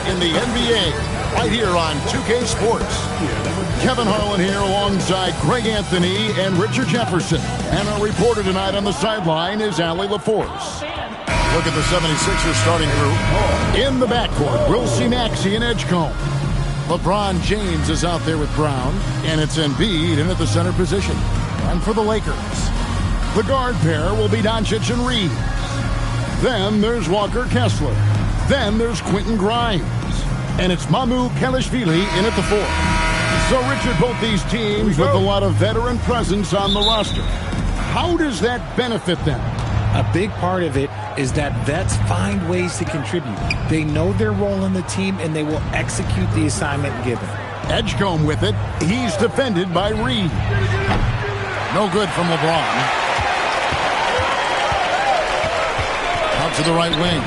in the NBA, right here on 2K Sports. Kevin Harlan here alongside Greg Anthony and Richard Jefferson. And our reporter tonight on the sideline is Allie LaForce. Look at the 76ers starting group. In the backcourt, we'll see Maxey and Edgecombe. LeBron James is out there with Brown, and it's Embiid in at the center position. And for the Lakers, the guard pair will be Doncic and Reeves. Then there's Walker Kessler. Then there's Quentin Grimes. And it's Mamu Kelishvili in at the 4. So, Richard, both these teams with a lot of veteran presence on the roster. How does that benefit them? A big part of it is that vets find ways to contribute. They know their role in the team, and they will execute the assignment given. Edgecombe with it. He's defended by Reed. No good from LeBron. Out to the right wing.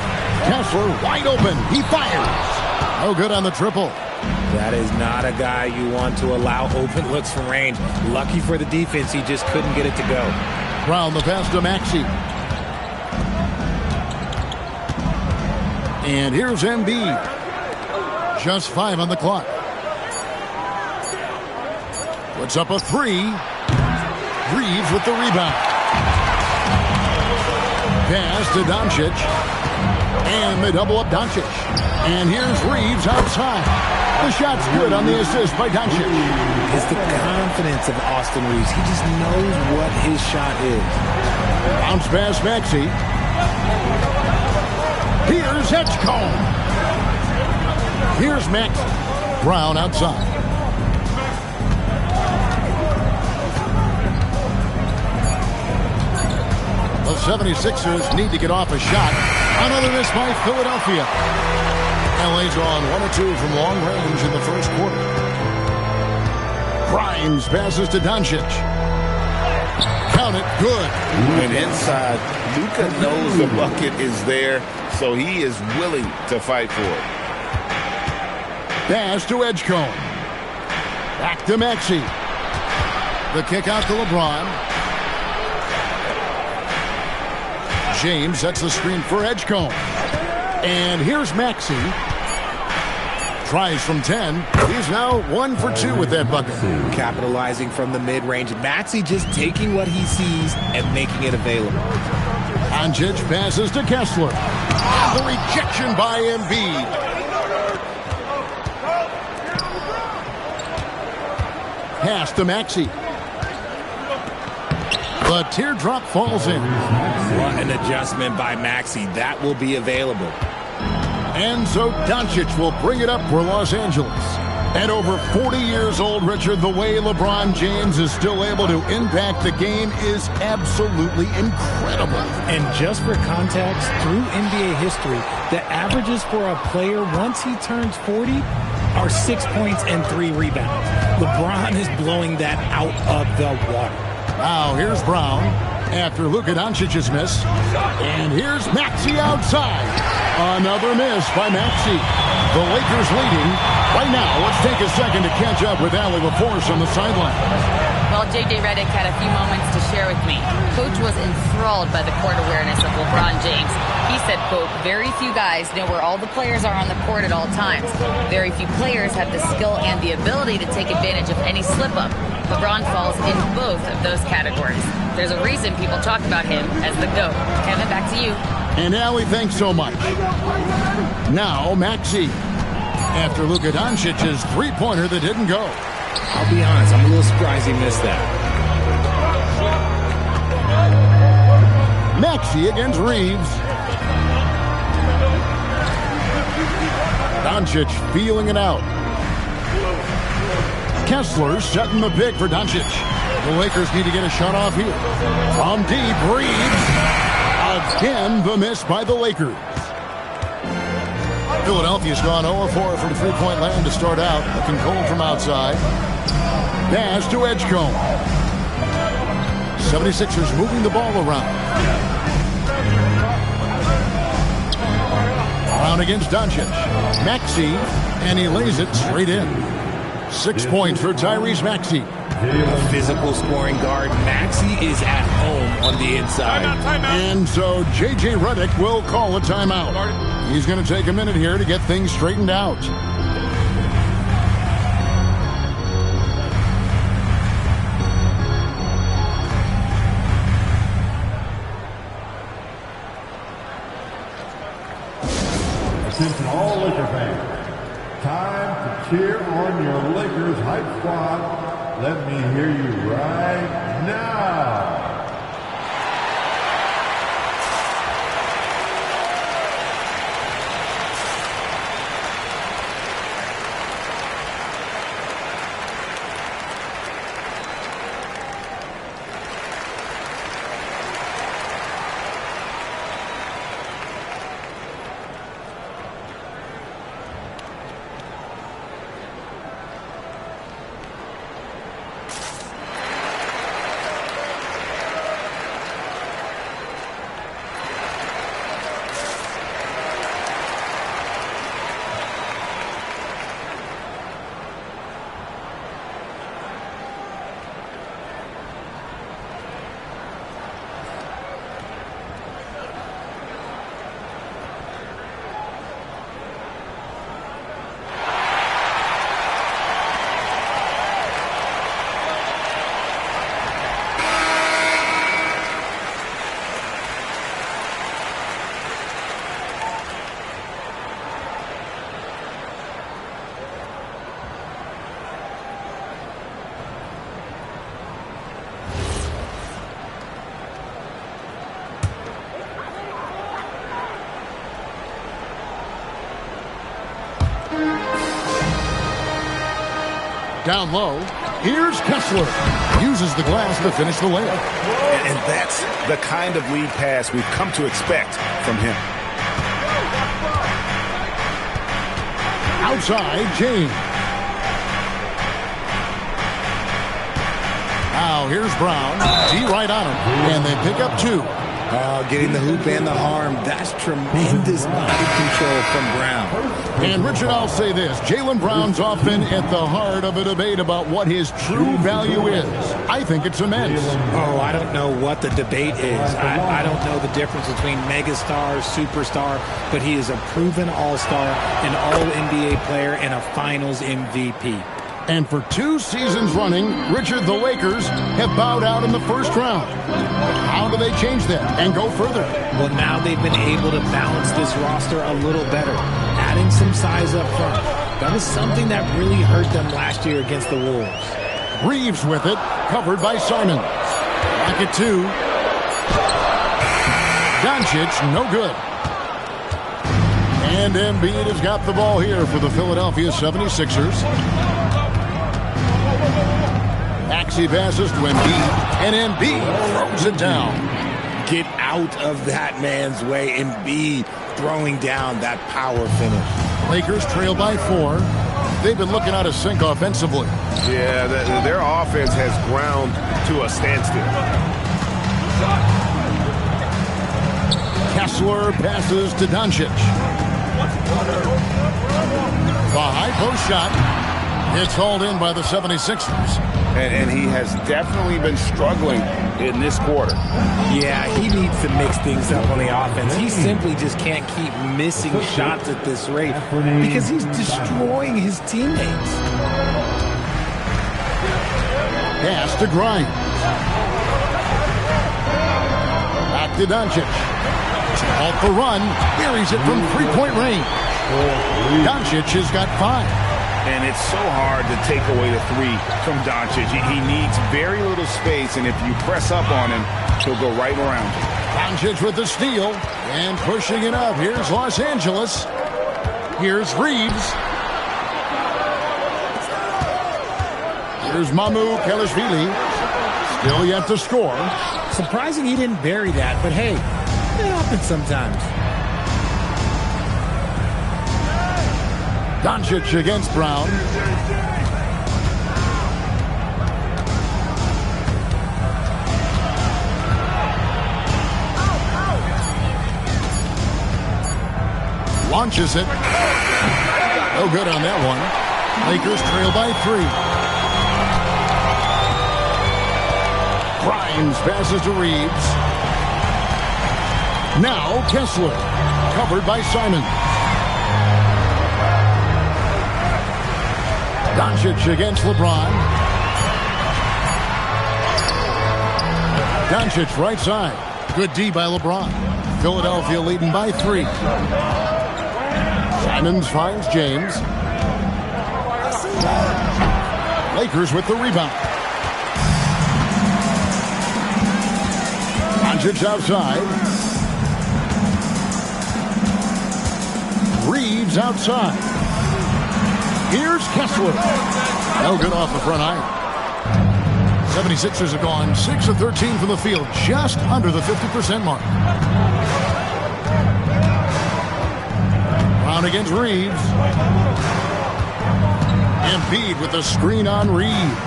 Kessler wide open. He fires. No good on the triple. That is not a guy you want to allow open looks from range. Lucky for the defense, he just couldn't get it to go. Brown the pass to Maxey. And here's Embiid. Just 5 on the clock. Puts up a 3. Reeves with the rebound. Pass to Doncic. And they double up Doncic. And here's Reeves outside. The shot's good on the assist by Doncic. It's the confidence of Austin Reeves. He just knows what his shot is. Bounce pass Maxey. Here's Edgecombe. Here's Maxey. Brown outside. The 76ers need to get off a shot. Another miss by Philadelphia. LA's on 1 or 2 from long range in the first quarter. Grimes passes to Doncic. Count it, good. And inside, Luka knows the bucket is there, so he is willing to fight for it. Pass to Edgecombe. Back to Maxey. The kick out to LeBron. James sets the screen for Edgecombe. And here's Maxey. Tries from 10. He's now 1 for 2 with that bucket. Capitalizing from the mid-range. Maxey just taking what he sees and making it available. Doncic passes to Kessler. The rejection by Embiid. Pass to Maxey. The teardrop falls in. What an adjustment by Maxey. That will be available. And so Doncic will bring it up for Los Angeles. At over 40 years old, Richard, the way LeBron James is still able to impact the game is absolutely incredible. And just for context, through NBA history, the averages for a player once he turns 40 are 6 points and 3 rebounds. LeBron is blowing that out of the water. Now here's Brown after Luka Doncic's miss. And here's Maxey outside. Another miss by Maxey. The Lakers leading. Right now, let's take a second to catch up with Allie LaForce on the sideline. Well, J.J. Redick had a few moments to share with me. Coach was enthralled by the court awareness of LeBron James. He said, quote, very few guys know where all the players are on the court at all times. Very few players have the skill and the ability to take advantage of any slip-up. LeBron falls in both of those categories. There's a reason people talk about him as the GOAT. Kevin, back to you. And Allie, thanks so much. Now, Maxey. After Luka Doncic's three-pointer that didn't go. I'll be honest, I'm a little surprised he missed that. Maxey against Reeves. Doncic feeling it out. Kessler setting the pick for Doncic. The Lakers need to get a shot off here. From deep, Reeves. Again, the miss by the Lakers. Philadelphia's gone 0-4 from three-point land to start out. Looking cold from outside. Pass to Edgecombe. 76ers moving the ball around. Brown against Doncic. Maxey, and he lays it straight in. 6 points for Tyrese Maxey. A physical scoring guard. Maxey is at home on the inside. And so J.J. Redick will call a timeout. He's going to take a minute here to get things straightened out. Attention all Laker fans. Time to cheer on your Lakers hype squad. Let me hear you right now. Down low, here's Kessler. Uses the glass to finish the layup. And that's the kind of lead pass we've come to expect from him. Outside, James. Now here's Brown. He right on him, and they pick up 2. Getting the hoop and the harm. That's tremendous body control from Brown. And Richard, I'll say this. Jaylen Brown's often at the heart of a debate about what his true value is. I think it's immense. Oh, I don't know what the debate is. I don't know the difference between megastar, superstar, but he is a proven all-star, an all-NBA player, and a finals MVP. And for 2 seasons running, Richard, the Lakers have bowed out in the first round. How do they change that and go further? Well, now they've been able to balance this roster a little better, adding some size up front. That was something that really hurt them last year against the Wolves. Reeves with it, covered by Simon. Back at 2. Doncic, no good. And Embiid has got the ball here for the Philadelphia 76ers. Maxey passes to Embiid, and Embiid throws it down. Get out of that man's way. Embiid throwing down that power finish. Lakers trail by 4. They've been looking out of sync offensively. Yeah, their offense has ground to a standstill. Kessler passes to Doncic. The high post shot. It's hauled in by the 76ers. And he has definitely been struggling in this quarter. Yeah, he needs to mix things up on the offense. He simply just can't keep missing shots at this rate because he's destroying his teammates. Pass to Grimes. Back to Doncic. Off the run. Buries it from 3-point range. Doncic has got 5. And it's so hard to take away the 3 from Doncic. He needs very little space, and if you press up on him, he'll go right around you. Doncic with the steal and pushing it up. Here's Los Angeles. Here's Reeves. Here's Mamu Kelishvili. Still yet to score. Surprising he didn't bury that, but hey, it happens sometimes. Doncic against Brown. Launches it. No good on that one. Lakers trail by 3. Grimes passes to Reeves. Now Kessler. Covered by Simon. Doncic against LeBron. Doncic right side. Good D by LeBron. Philadelphia leading by 3. Simons finds James. Lakers with the rebound. Doncic outside. Reeves outside. Here's Kessler. No good off the front iron. 76ers have gone 6 of 13 from the field, just under the 50% mark. Brown against Reeves. Embiid with the screen on Reeves.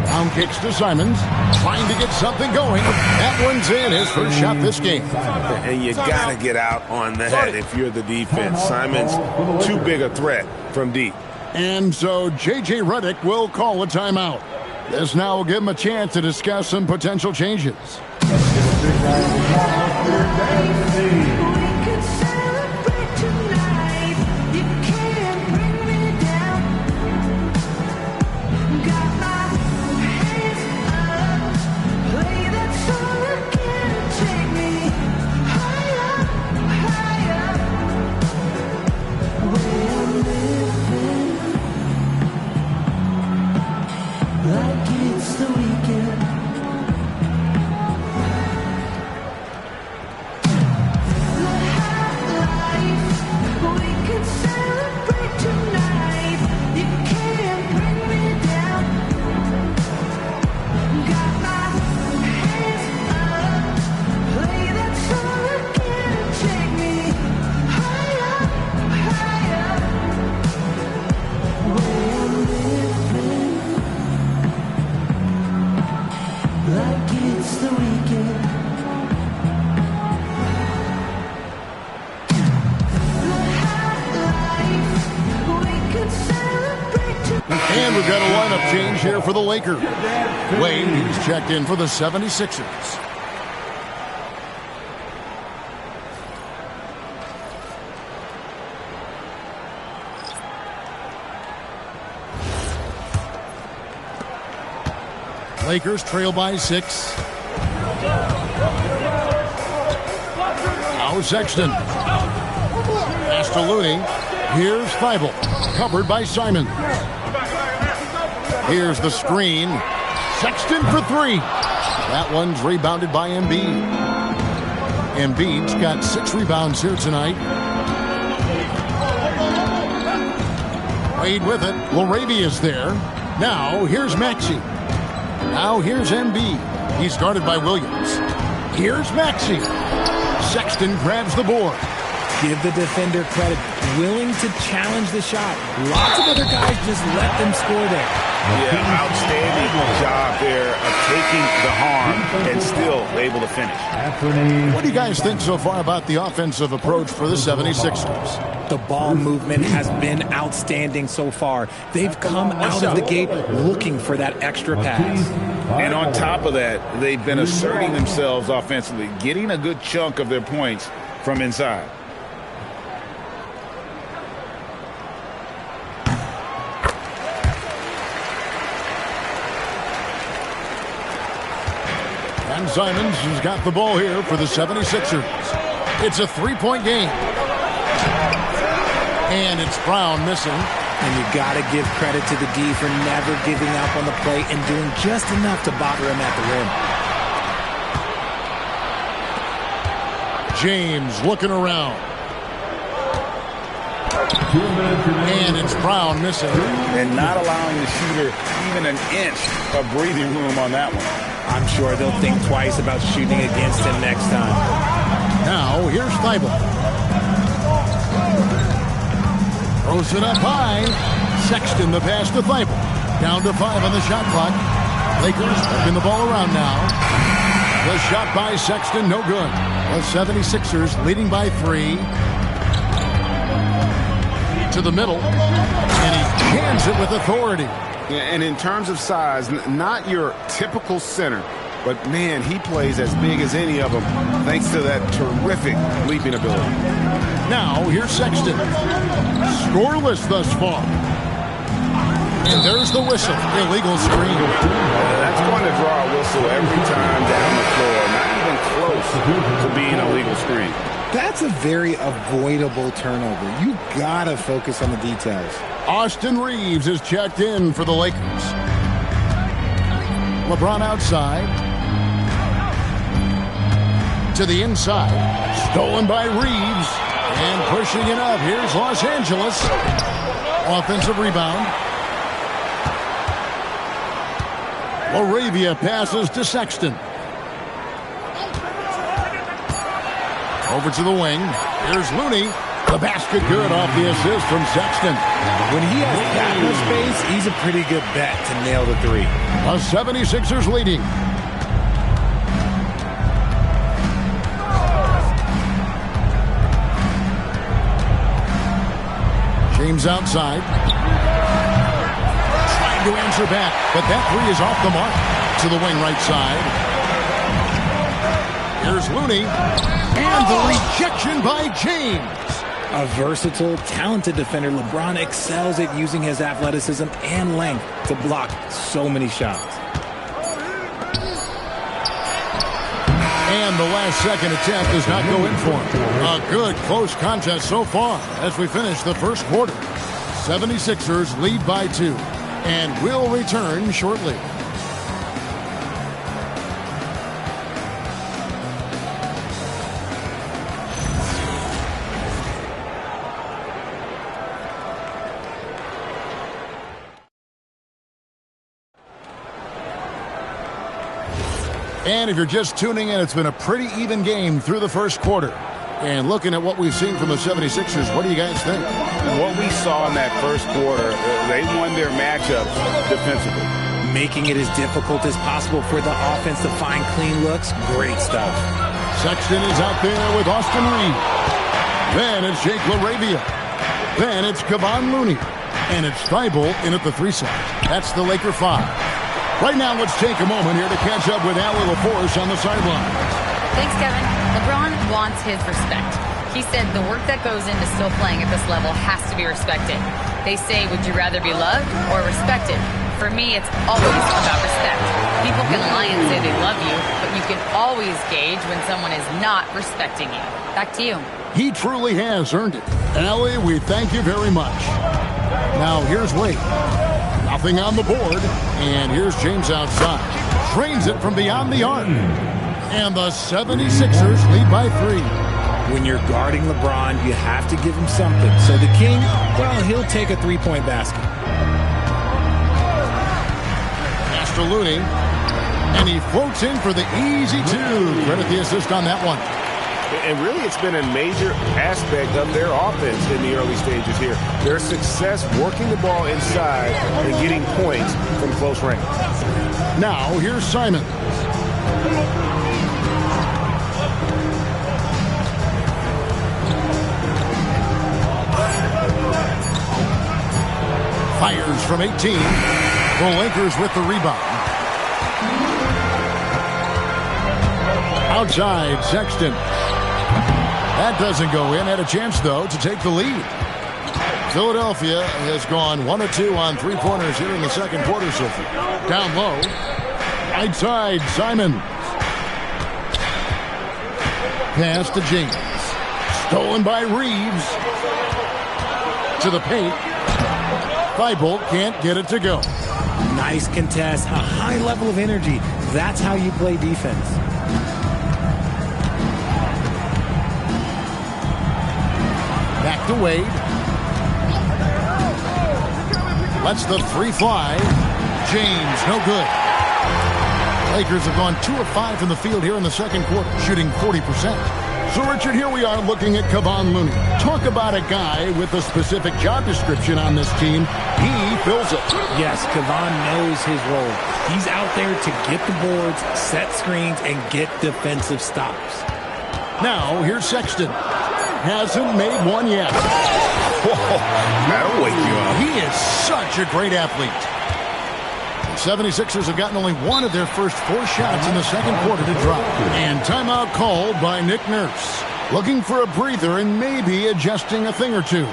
Brown kicks to Simons, trying to get something going. That one's in, his first shot this game. And you got to get out on the head if you're the defense. Simons, too big a threat from deep. And so J.J. Redick will call a timeout. This now will give him a chance to discuss some potential changes. And we've got a lineup change here for the Lakers. Wade, he's checked in for the 76ers. Lakers trail by 6. Now Sexton. Pass to Looney. Here's Thibault. Covered by Simon. Here's the screen. Sexton for 3. That one's rebounded by Embiid. Embiid's got 6 rebounds here tonight. Wade with it. Larabia's there. Now here's Maxey. Now here's Embiid. He's guarded by Williams. Here's Maxey. Sexton grabs the board. Give the defender credit. Willing to challenge the shot. Lots of other guys just let them score there. Yeah, outstanding job there of taking the harm and still able to finish. What do you guys think so far about the offensive approach for the 76ers? The ball movement has been outstanding so far. They've come out of the gate looking for that extra pass. And on top of that, they've been asserting themselves offensively, getting a good chunk of their points from inside. And Simons has got the ball here for the 76ers. It's a 3-point game. And it's Brown missing. And you got to give credit to the D for never giving up on the play and doing just enough to bother him at the rim. James looking around. And it's Brown missing. And not allowing the shooter even an inch of breathing room on that one. I'm sure they'll think twice about shooting against him next time. Now, here's Thibault. Throws it up high. Sexton the pass to Thibault. Down to 5 on the shot clock. Lakers moving the ball around now. The shot by Sexton, no good. The 76ers leading by 3. To the middle. And he cans it with authority. And in terms of size, not your typical center, but man, he plays as big as any of them thanks to that terrific leaping ability. Now, here's Sexton. Scoreless thus far. And there's the whistle. Illegal screen. That's going to draw a whistle every time down the floor. Not even close to being a legal screen. That's a very avoidable turnover. You got to focus on the details. Austin Reeves is checked in for the Lakers. LeBron outside. To the inside. Stolen by Reeves. And pushing it up. Here's Los Angeles. Offensive rebound. Laravia passes to Sexton. Over to the wing. Here's Looney. The basket good off the assist from Sexton. When he has that much space, he's a pretty good bet to nail the three. The 76ers leading. James outside. Trying to answer back, but that three is off the mark. To the wing right side. Here's Looney. And the rejection by James. A versatile, talented defender, LeBron excels at using his athleticism and length to block so many shots. And the last-second attempt does not go in for him. A good, close contest so far as we finish the first quarter. 76ers lead by 2 and will return shortly. And if you're just tuning in, it's been a pretty even game through the first quarter. And looking at what we've seen from the 76ers, what do you guys think? What we saw in that first quarter, they won their matchups defensively. Making it as difficult as possible for the offense to find clean looks. Great stuff. Sexton is out there with Austin Reeves. Then it's Jake LaRavia. Then it's Kevon Looney. And it's Thibault in at the 3 slot. That's the Laker 5. Right now, let's take a moment here to catch up with Allie LaForce on the sideline. Thanks, Kevin. LeBron wants his respect. He said the work that goes into still playing at this level has to be respected. They say, would you rather be loved or respected? For me, it's always about respect. People can lie and say they love you, but you can always gauge when someone is not respecting you. Back to you. He truly has earned it. Allie, we thank you very much. Now, here's Wade. Nothing on the board. And here's James outside. Drains it from beyond the arc. And the 76ers lead by 3. When you're guarding LeBron, you have to give him something. So the King, well, he'll take a three-point basket. Pass to Looney. And he floats in for the easy 2. Credit the assist on that one. And really, it's been a major aspect of their offense in the early stages here. Their success working the ball inside and getting points from close range. Now, here's Simon. Fires from 18. The Lakers with the rebound. Outside, Sexton. That doesn't go in. Had a chance, though, to take the lead. Philadelphia has gone 1 of 2 on three-pointers here in the second quarter so far. Down low. Outside, Simon. Pass to James. Stolen by Reeves. To the paint. Thibault can't get it to go. Nice contest. A high level of energy. That's how you play defense. Back to Wade. Lets the 3 fly. James, no good. Lakers have gone 2 of 5 from the field here in the second quarter, shooting 40%. So, Richard, here we are looking at Kevon Looney. Talk about a guy with a specific job description on this team. He fills it. Yes, Kevon knows his role. He's out there to get the boards, set screens, and get defensive stops. Now, here's Sexton. Hasn't made one yet. That'll wake you up. He is such a great athlete. The 76ers have gotten only 1 of their first 4 shots in the second quarter to drop. And timeout called by Nick Nurse. looking for a breather and maybe adjusting a thing or two.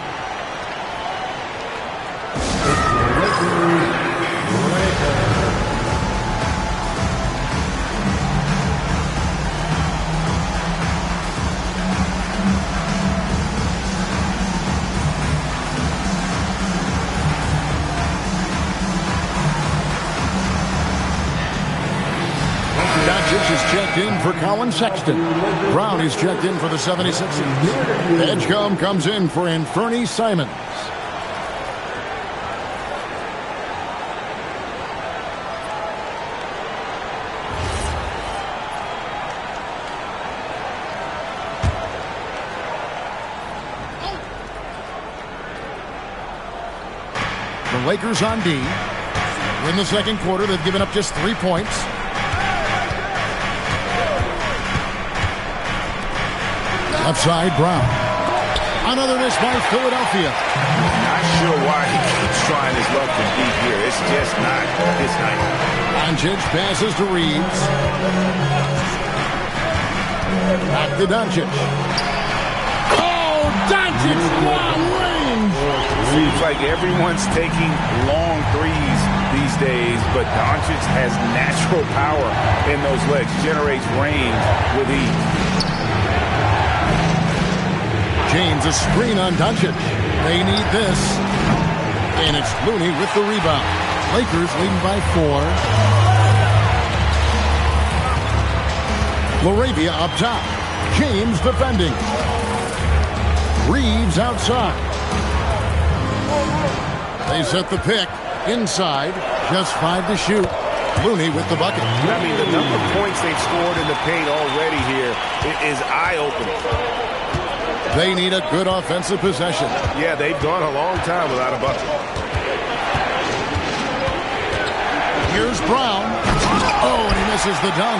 Doncic is checked in for Colin Sexton. Brown is checked in for the 76ers. Edgecombe comes in for Anfernee Simons. The Lakers on D. In the second quarter, they've given up just 3 points. Left side, Brown. Another miss by Philadelphia. Not sure why he keeps trying his luck from deep here. It's just not his night. Doncic passes to Reeves. Back to Doncic. Oh, Doncic long range. Seems like everyone's taking long threes these days, but Doncic has natural power in those legs. Generates range with ease. James, a screen on Doncic. They need this. And it's Looney with the rebound. Lakers leading by 4. Laravia up top. James defending. Reeves outside. They set the pick. Inside. Just 5 to shoot. Looney with the bucket. I mean, the number of points they've scored in the paint already here is eye-opening. They need a good offensive possession. Yeah, they've gone a long time without a bucket. Here's Brown. Oh, and he misses the dunk.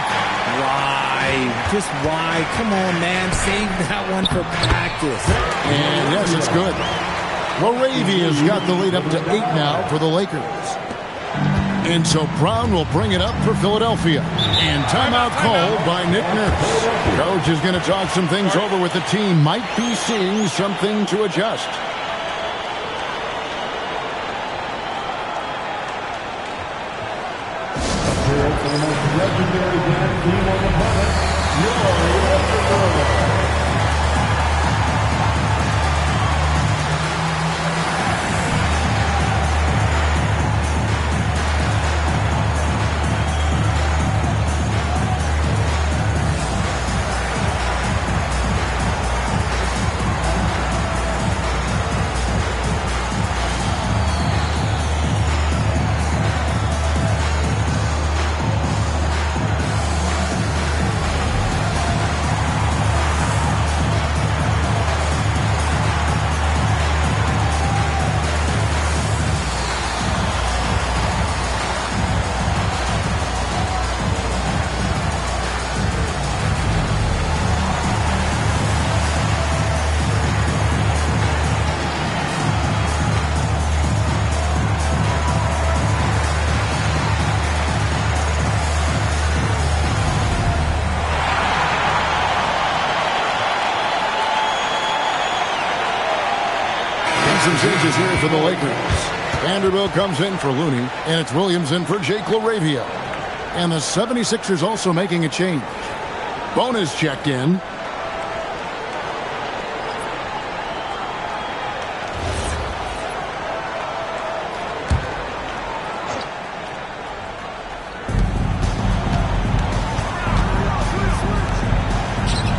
Why? Just why? Come on, man. Save that one for practice. And yes, it's good. Laravia's got the lead up to 8 now for the Lakers. And so Brown will bring it up for Philadelphia. And timeout called by Nick Nurse. Coach is going to talk some things over with the team. Might be seeing something to adjust. Here for the most legendary dance team on the planet, your Some changes here for the Lakers. Vanderbilt comes in for Looney, and it's Williams in for Jake Laravia. And the 76ers also making a change. Bonus checked in.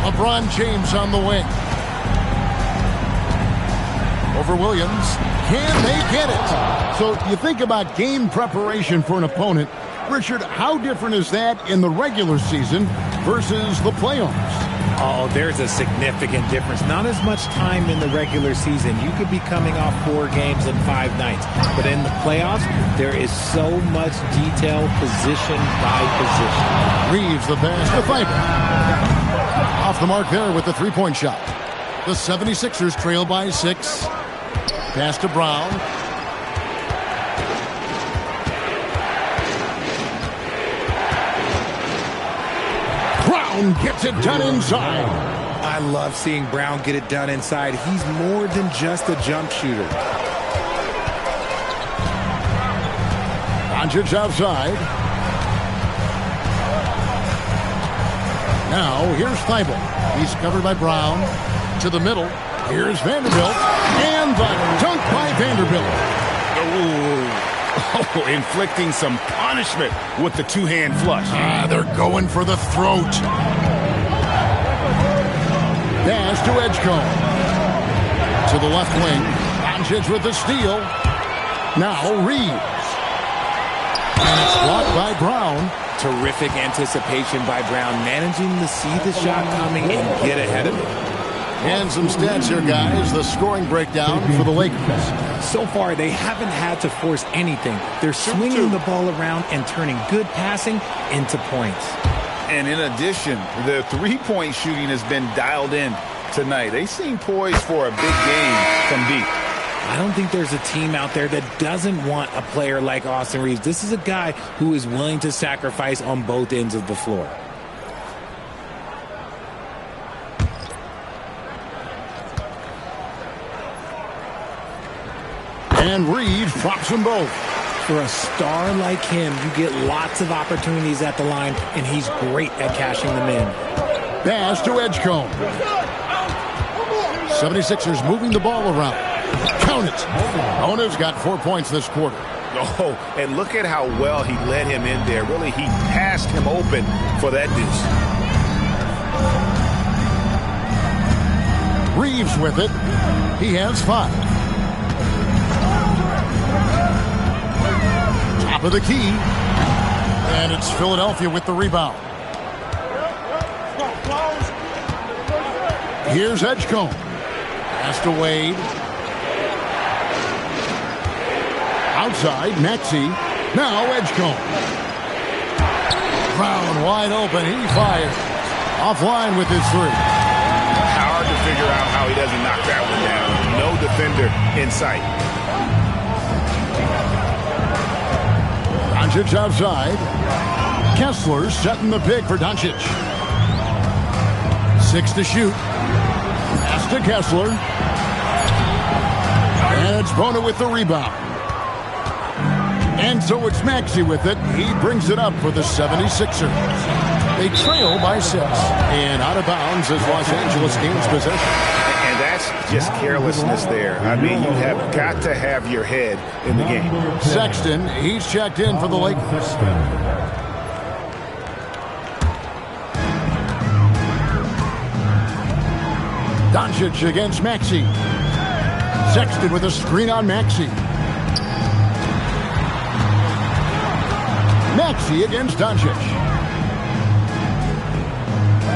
LeBron James on the wing. Over Williams. Can they get it? So you think about game preparation for an opponent. Richard, how different is that in the regular season versus the playoffs? Oh, there's a significant difference. Not as much time in the regular season. You could be coming off 4 games in 5 nights. But in the playoffs, there is so much detail position by position. Reeves the pass to Fiber. Off the mark there with the three-point shot. The 76ers trail by 6. Pass to Brown. Brown gets it done inside. I love seeing Brown get it done inside. He's more than just a jump shooter. Doncic outside. Now, here's Thibault. He's covered by Brown. To the middle. Here's Vanderbilt. And the dunk by Vanderbilt. Oh, inflicting some punishment with the two-hand flush. They're going for the throat. Pass to Edgecombe. To the left wing. Doncic with the steal. Now Reeves. And it's blocked by Brown. Terrific anticipation by Brown, managing to see the shot coming and get ahead of it. And some stats here, guys. The scoring breakdown for the Lakers. So far, they haven't had to force anything. They're swinging the ball around and turning good passing into points. And in addition, the three-point shooting has been dialed in tonight. They seem poised for a big game from deep. I don't think there's a team out there that doesn't want a player like Austin Reeves. This is a guy who is willing to sacrifice on both ends of the floor. And Reeves drops them both. For a star like him, you get lots of opportunities at the line, and he's great at cashing them in. Pass to Edgecombe. 76ers moving the ball around. Count it. Ona's got 4 points this quarter. Oh, and look at how well he led him in there. Really, he passed him open for that deuce. Reeves with it. He has 5. Top of the key. And it's Philadelphia with the rebound. Here's Edgecombe. Pass to Wade. Outside, Maxey. Now Edgecombe. Brown wide open. He fires. Offline with his three. Hard to figure out how he doesn't knock that one down. No defender in sight. Doncic outside. Kessler setting the pick for Doncic. 6 to shoot. Pass to Kessler. And it's Bona with the rebound. And so it's Maxey with it. He brings it up for the 76ers. They trail by 6. And out of bounds as Los Angeles gains possession. And that's just carelessness there. I mean, you have got to have your head in the game. Sexton, he's checked in for the Lakers. Doncic against Maxey. Sexton with a screen on Maxey. Maxey against Doncic.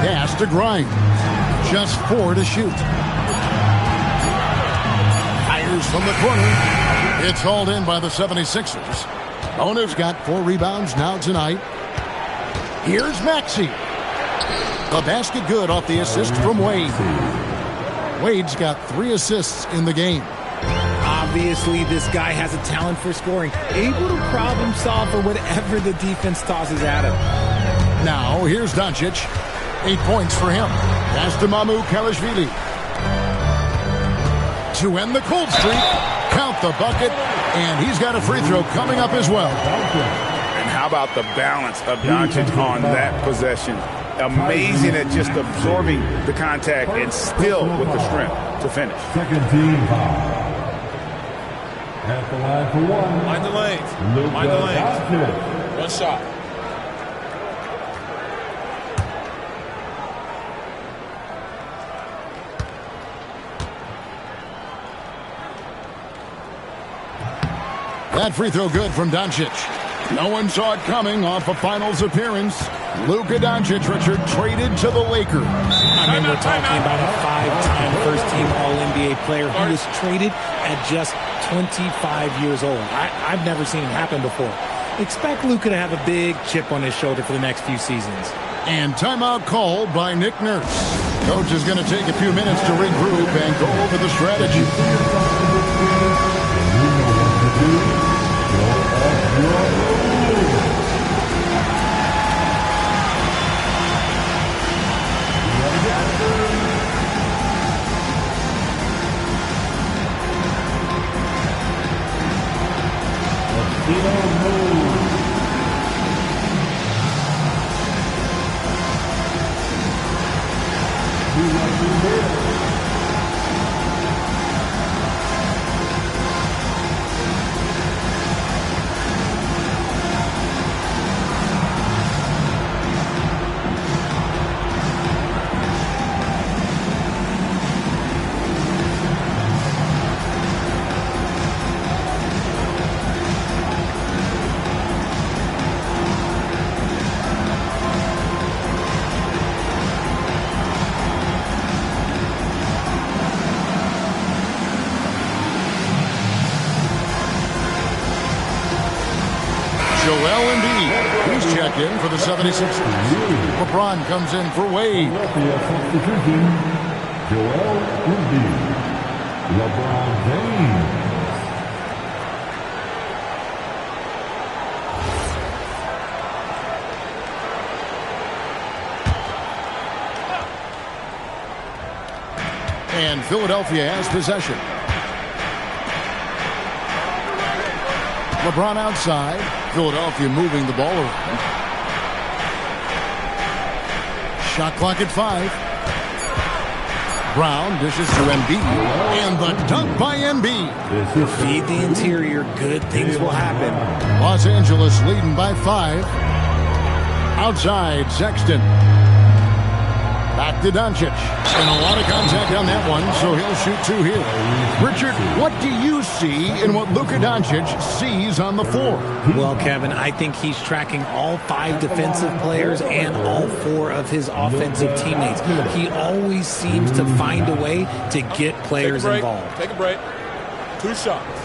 Pass to Grimes. Just 4 to shoot. Fires from the corner. It's hauled in by the 76ers. Ona's got 4 rebounds now tonight. Here's Maxey. The basket good off the assist from Wade. Wade's got 3 assists in the game. Obviously, this guy has a talent for scoring, able to problem solve for whatever the defense tosses at him. Now, here's Doncic. 8 points for him. Pass to Mamu Kalashvili. To end the cold streak, count the bucket, and he's got a free throw coming up as well. And how about the balance of Doncic on that possession? Amazing at just absorbing the contact and still with the strength to finish. Second team foul. At the line for 1. Mind the lanes. Mind the lanes. 1 shot. That free throw good from Doncic. No one saw it coming off a finals appearance. Luka Doncic, Richard, traded to the Lakers. I mean, we're talking about a 5-time first-team All-NBA player who was traded at just 25 years old. I've never seen it happen before. Expect Luka to have a big chip on his shoulder for the next few seasons. And timeout called by Nick Nurse. Coach is going to take a few minutes to regroup and go over the strategy. Joel Embiid. He's checked in for the 76ers. LeBron comes in for Wade. Substitution, Joel Embiid. LeBron James. And Philadelphia has possession. LeBron outside. Philadelphia moving the ball around. Shot clock at 5. Brown dishes to Embiid. And the dunk by Embiid. Feed the interior. Good things will happen. Los Angeles leading by 5. Outside, Sexton. Back to Doncic. And a lot of contact on that one, so he'll shoot 2 here. Richard, what do you see in what Luka Doncic sees on the floor? Well, Kevin, I think he's tracking all 5 defensive players and all 4 of his offensive teammates. He always seems to find a way to get players involved. Take a break. 2 shots.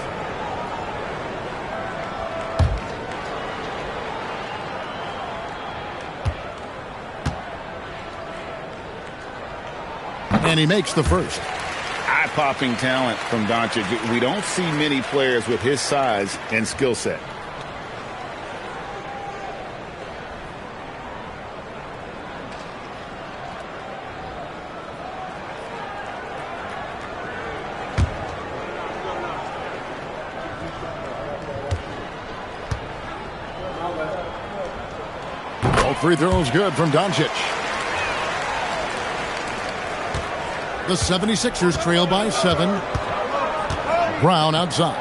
And he makes the first. Eye-popping talent from Doncic. We don't see many players with his size and skill set. All free throws good from Doncic. The 76ers trail by 7. Brown outside.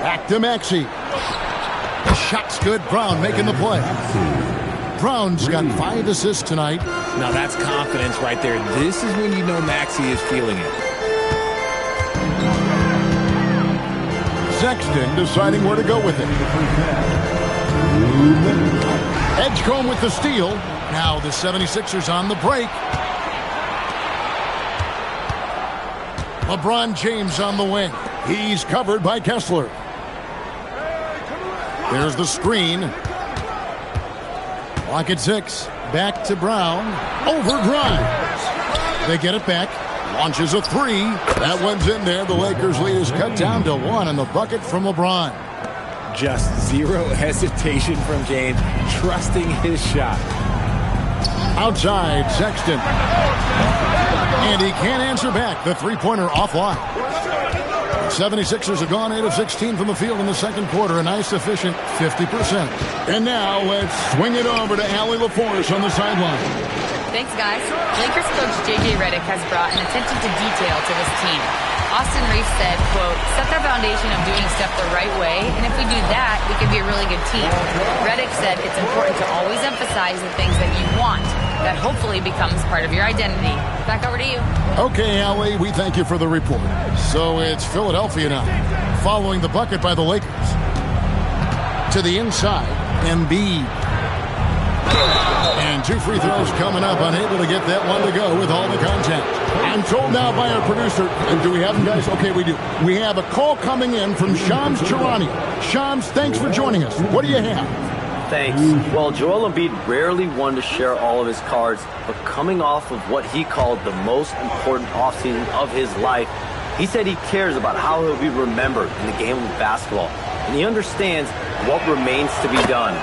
Back to Maxey. The shot's good. Brown making the play. Brown's got 5 assists tonight. Now that's confidence right there. This is when you know Maxey is feeling it. Sexton deciding where to go with it. Edgecombe with the steal. Now the 76ers on the break. LeBron James on the wing. He's covered by Kessler. There's the screen. Clock at 6. Back to Brown. Over Grimes. They get it back. Launches a 3. That one's in there. The Lakers lead is cut down to 1 in the bucket from LeBron. Just zero hesitation from James, trusting his shot. Outside, Sexton. And he can't answer back. The three-pointer offline. 76ers have gone 8 of 16 from the field in the second quarter. A nice, efficient 50%. And now let's swing it over to Allie LaForce on the sideline. Thanks, guys. Lakers coach J.J. Redick has brought an attention to detail to this team. Austin Reeves said, quote, set their foundation of doing stuff the right way, and if we do that, we can be a really good team. Redick said it's important to always emphasize the things that you want. That hopefully becomes part of your identity. Back over to you. Okay, Allie, we thank you for the report. So it's Philadelphia now, following the bucket by the Lakers. To the inside, Embiid. And 2 free throws coming up, unable to get that one to go with all the contact. I'm told now by our producer, and do we have them, guys? Okay, we do. We have a call coming in from Shams Charania. Shams, thanks for joining us. What do you have? Thanks. Well, Joel Embiid rarely wanted to share all of his cards, but coming off of what he called the most important offseason of his life, he said he cares about how he'll be remembered in the game of basketball, and he understands what remains to be done.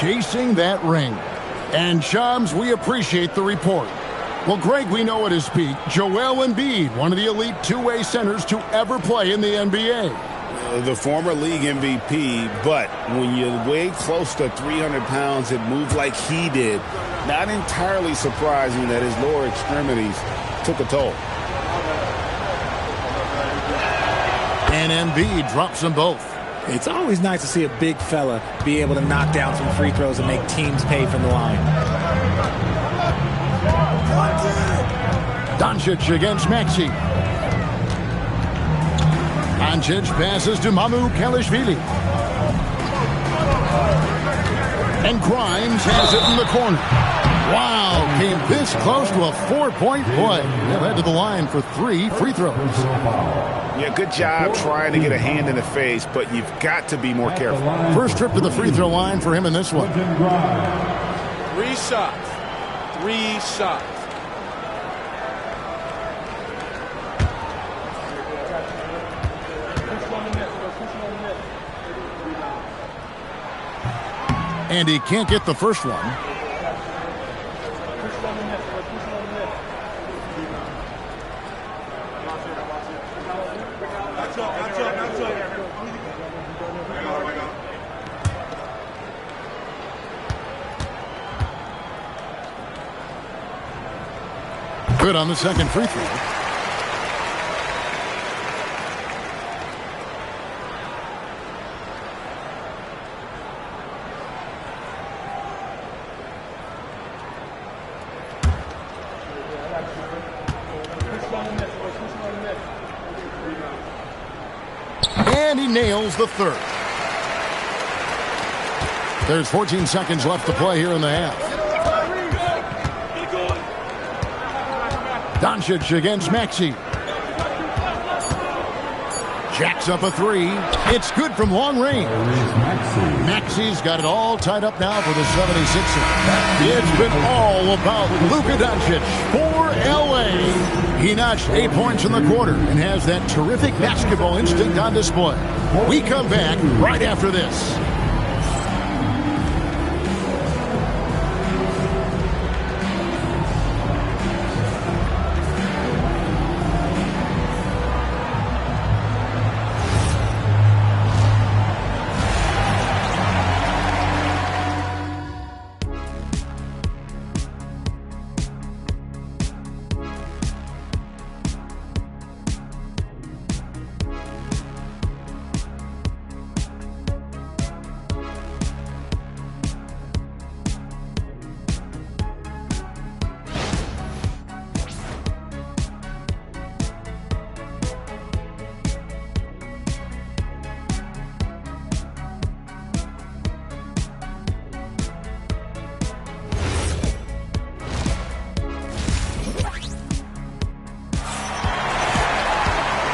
Chasing that ring. And Shams, we appreciate the report. Well, Greg, we know at his peak, Joel Embiid, one of the elite two-way centers to ever play in the NBA. The former league MVP, but when you weigh close to 300 pounds and move like he did, not entirely surprising that his lower extremities took a toll. And Embiid drops them both. It's always nice to see a big fella be able to knock down some free throws and make teams pay from the line. Doncic against Maxey. Doncic passes to Mamu Kalishvili. And Grimes has it in the corner. Wow, came this close to a 4-point play. They'll head to the line for 3 free throws. Yeah, good job trying to get a hand in the face, but you've got to be more careful. First trip to the free throw line for him in this one. 3 shots. 3 shots. And he can't get the first one. Good on the second free throw. And he nails the third. There's 14 seconds left to play here in the half. Doncic against Maxey. Jacks up a 3. It's good from long range. Maxey's got it all tied up now for the 76ers. It's been all about Luka Doncic for L.A. He notched 8 points in the quarter and has that terrific basketball instinct on display. We come back right after this.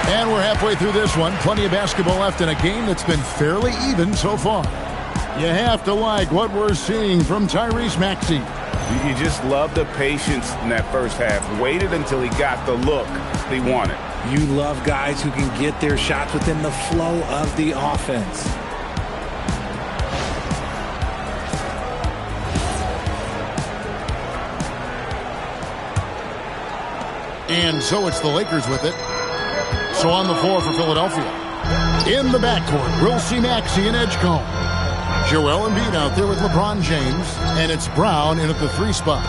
And we're halfway through this one. Plenty of basketball left in a game that's been fairly even so far. You have to like what we're seeing from Tyrese Maxey. You just love the patience in that first half. Waited until he got the look he wanted. You love guys who can get their shots within the flow of the offense. And so it's the Lakers with it. So on the floor for Philadelphia. In the backcourt, we'll see Maxey and Edgecombe. Joel Embiid out there with LeBron James. And it's Brown in at the 3 spot.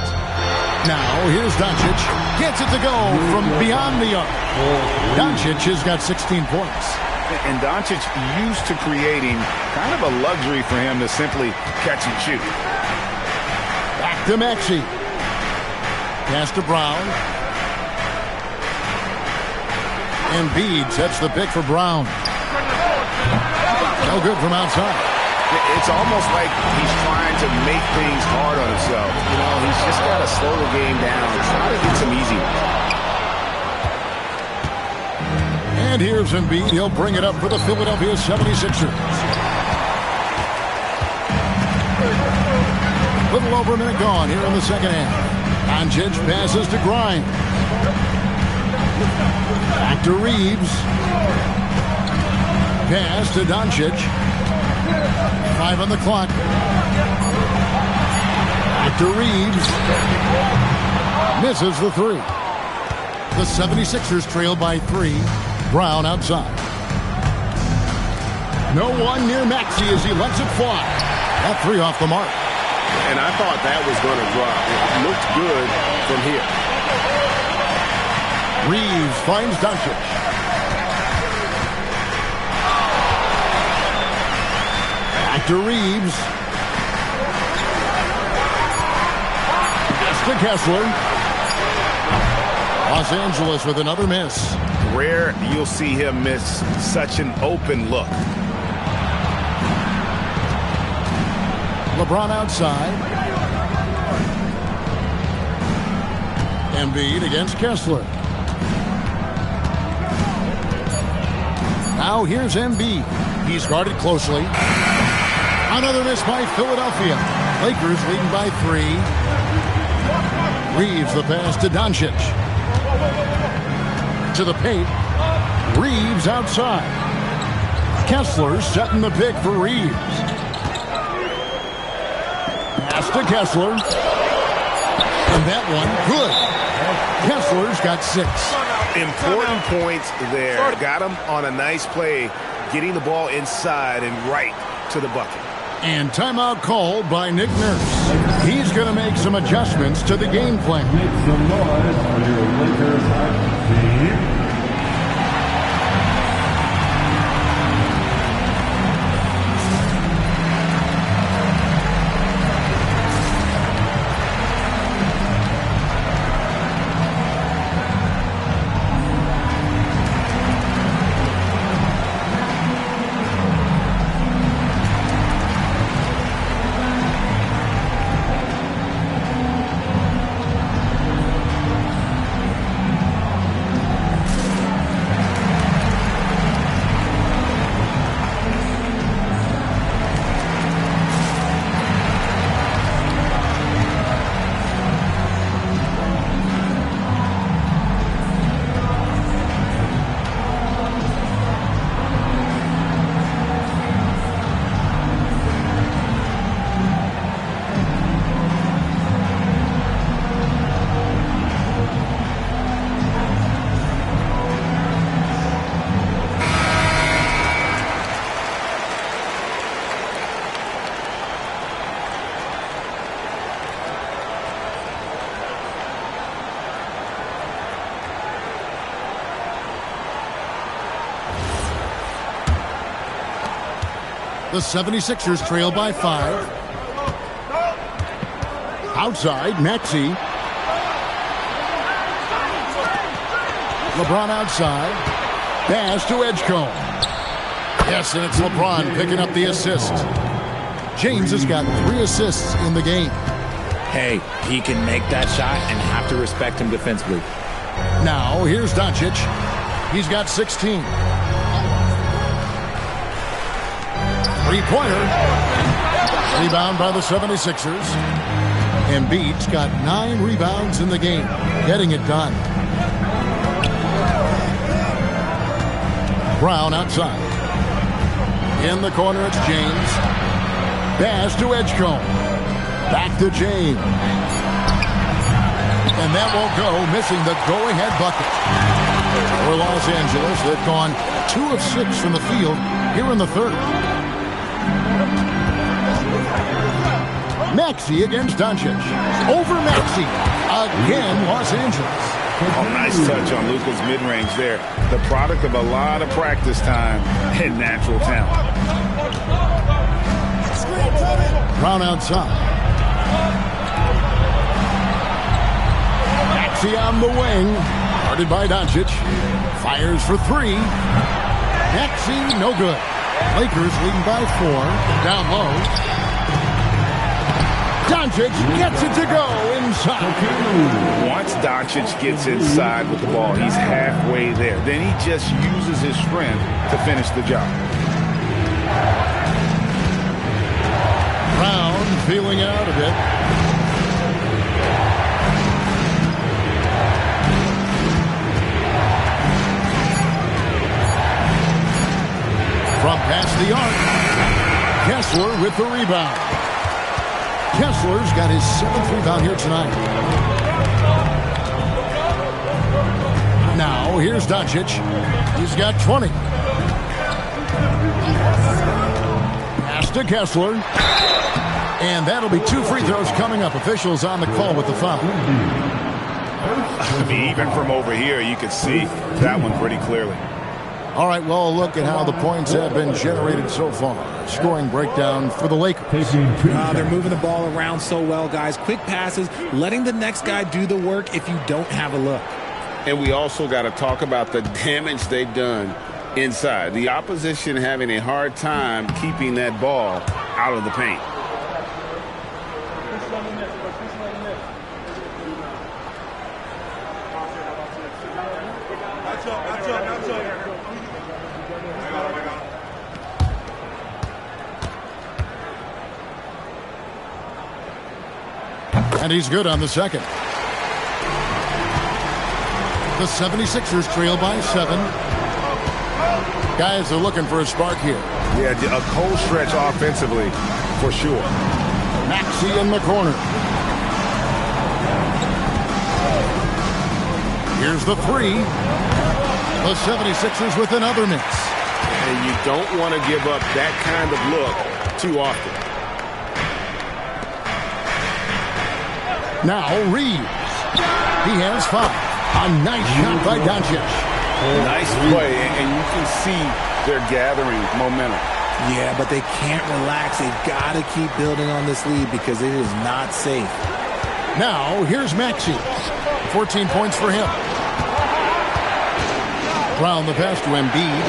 Now, here's Doncic. Gets it to go from beyond the arc. Doncic has got 16 points. And Doncic used to creating kind of a luxury for him to simply catch and shoot. Back to Maxey. Pass to Brown. Embiid sets the pick for Brown. No good from outside. It's almost like he's trying to make things hard on himself. You know, he's just got to slow the game down and try to get some easy ones. And here's Embiid. He'll bring it up for the Philadelphia 76ers. Little over a minute gone here in the second half. Doncic passes to Grimes. Back to Reeves. Pass to Doncic. 5 on the clock. Back to Reeves. Misses the 3. The 76ers trail by 3. Brown outside. No one near Maxey as he lets it fly. That 3 off the mark. And I thought that was going to drop. It looked good from here. Reeves finds Doncic. Back to Reeves. Pass to Kessler. Los Angeles with another miss. Rare you'll see him miss such an open look. LeBron outside. Embiid against Kessler. Now here's Embiid. He's guarded closely. Another miss by Philadelphia. Lakers leading by 3. Reeves the pass to Doncic. To the paint. Reeves outside. Kessler setting the pick for Reeves. Pass to Kessler. And that one, good. Kessler's got 6. Important points there. Got him on a nice play, getting the ball inside and right to the bucket. And timeout called by Nick Nurse. He's going to make some adjustments to the game plan. Make some noise for your Lakers hockey team. The 76ers trail by 5. Outside, Maxey. LeBron outside. Pass to Edgecombe. Yes, and it's LeBron picking up the assist. James has got 3 assists in the game. Hey, he can make that shot and have to respect him defensively. Now, here's Doncic. He's got 16. Three-pointer. Rebound by the 76ers. Embiid's got 9 rebounds in the game. Getting it done. Brown outside. In the corner, it's James. Pass to Edgecombe. Back to James. And that won't go, missing the go-ahead bucket. For Los Angeles, they've gone 2 of 6 from the field here in the third. Maxey against Doncic. Over Maxey. Again, Los Angeles. Oh, nice touch on Luka's mid-range there. The product of a lot of practice time and natural talent. Brown outside. Maxey on the wing. Guarded by Doncic. Fires for 3. Maxey, no good. Lakers leading by 4. Down low. Doncic gets it to go inside. Once Doncic gets inside with the ball, he's halfway there. Then he just uses his strength to finish the job. Brown feeling out a bit. From past the arc. Kessler with the rebound. Kessler's got his 7th rebound here tonight. Now, here's Doncic. He's got 20. Pass to Kessler. And that'll be 2 free throws coming up. Officials on the call with the foul. I mean, even from over here, you could see that one pretty clearly. All right, well, look at how the points have been generated so far. Scoring breakdown for the Lakers. They're moving the ball around so well, guys. Quick passes, letting the next guy do the work if you don't have a look. And we also got to talk about the damage they've done inside. The opposition having a hard time keeping that ball out of the paint. And he's good on the second. The 76ers trail by 7. Guys are looking for a spark here. Yeah, a cold stretch offensively, for sure. Maxey in the corner. Here's the 3. The 76ers with another miss. And you don't want to give up that kind of look too often. Now Reeves. He has 5. A nice shot by Doncic. Nice play, and you can see they're gathering momentum. Yeah, but they can't relax. They've got to keep building on this lead because it is not safe. Now, here's Maxey. 14 points for him. Brown the pass to Embiid.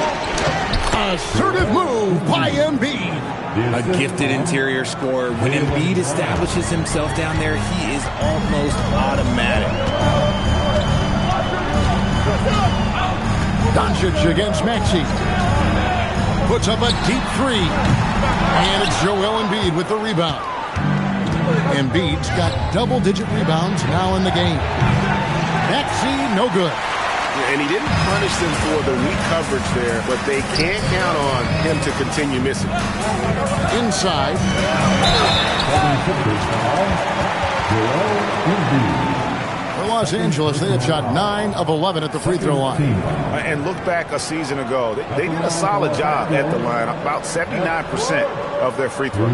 Assertive move by Embiid. A gifted interior scorer. When Embiid establishes himself down there, he is almost automatic. Doncic against Maxey. Puts up a deep 3. And it's Joel Embiid with the rebound. Embiid's got double-digit rebounds now in the game. Maxey, no good. Yeah, and he didn't punish them for the weak coverage there, but they can't count on him to continue missing. Inside. For Los Angeles, they had shot 9 of 11 at the free throw line. And look back a season ago. They did a solid job at the line, about 79% of their free throws.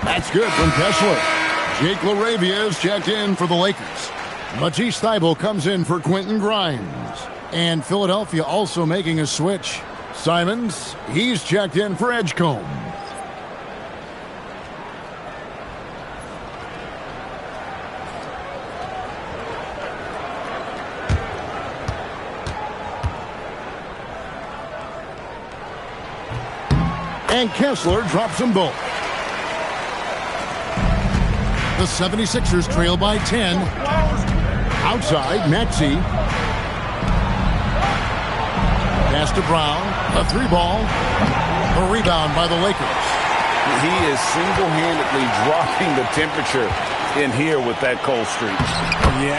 That's good from Kessler. Jake LaRavia is checked in for the Lakers. Matisse Thybulle comes in for Quentin Grimes. And Philadelphia also making a switch. Simons, he's checked in for Edgecombe. And Kessler drops them both. The 76ers trail by 10. Outside, Maxey. Pass to Brown. A 3-ball. A rebound by the Lakers. He is single-handedly dropping the temperature in here with that cold streak. Yeah,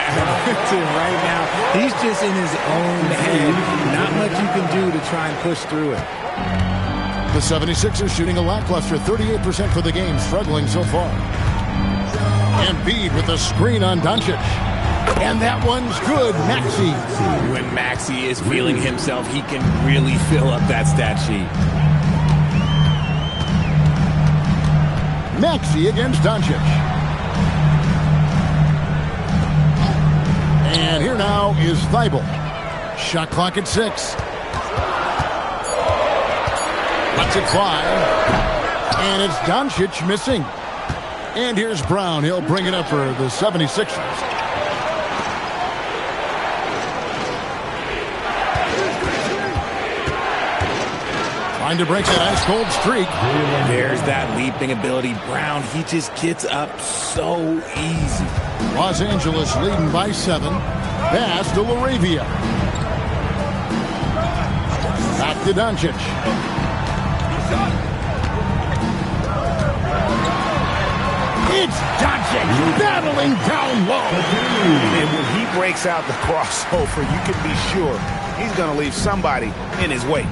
right now, he's just in his own head. Not much you can do to try and push through it. The 76ers shooting a lackluster 38% for the game, struggling so far. Embiid with a screen on Doncic. And that one's good. Maxey. When Maxey is feeling himself, he can really fill up that stat sheet. Maxey against Doncic. And here now is Thybulle. Shot clock at 6. Lets it fly. And it's Doncic missing. And here's Brown. He'll bring it up for the 76ers. Trying to break that ice-cold streak. There's that leaping ability. Brown, he just gets up so easy. Los Angeles leading by 7. Pass to LaRavia. Back to Doncic. It's Doncic battling down low. And when he breaks out the crossover, you can be sure he's going to leave somebody in his way.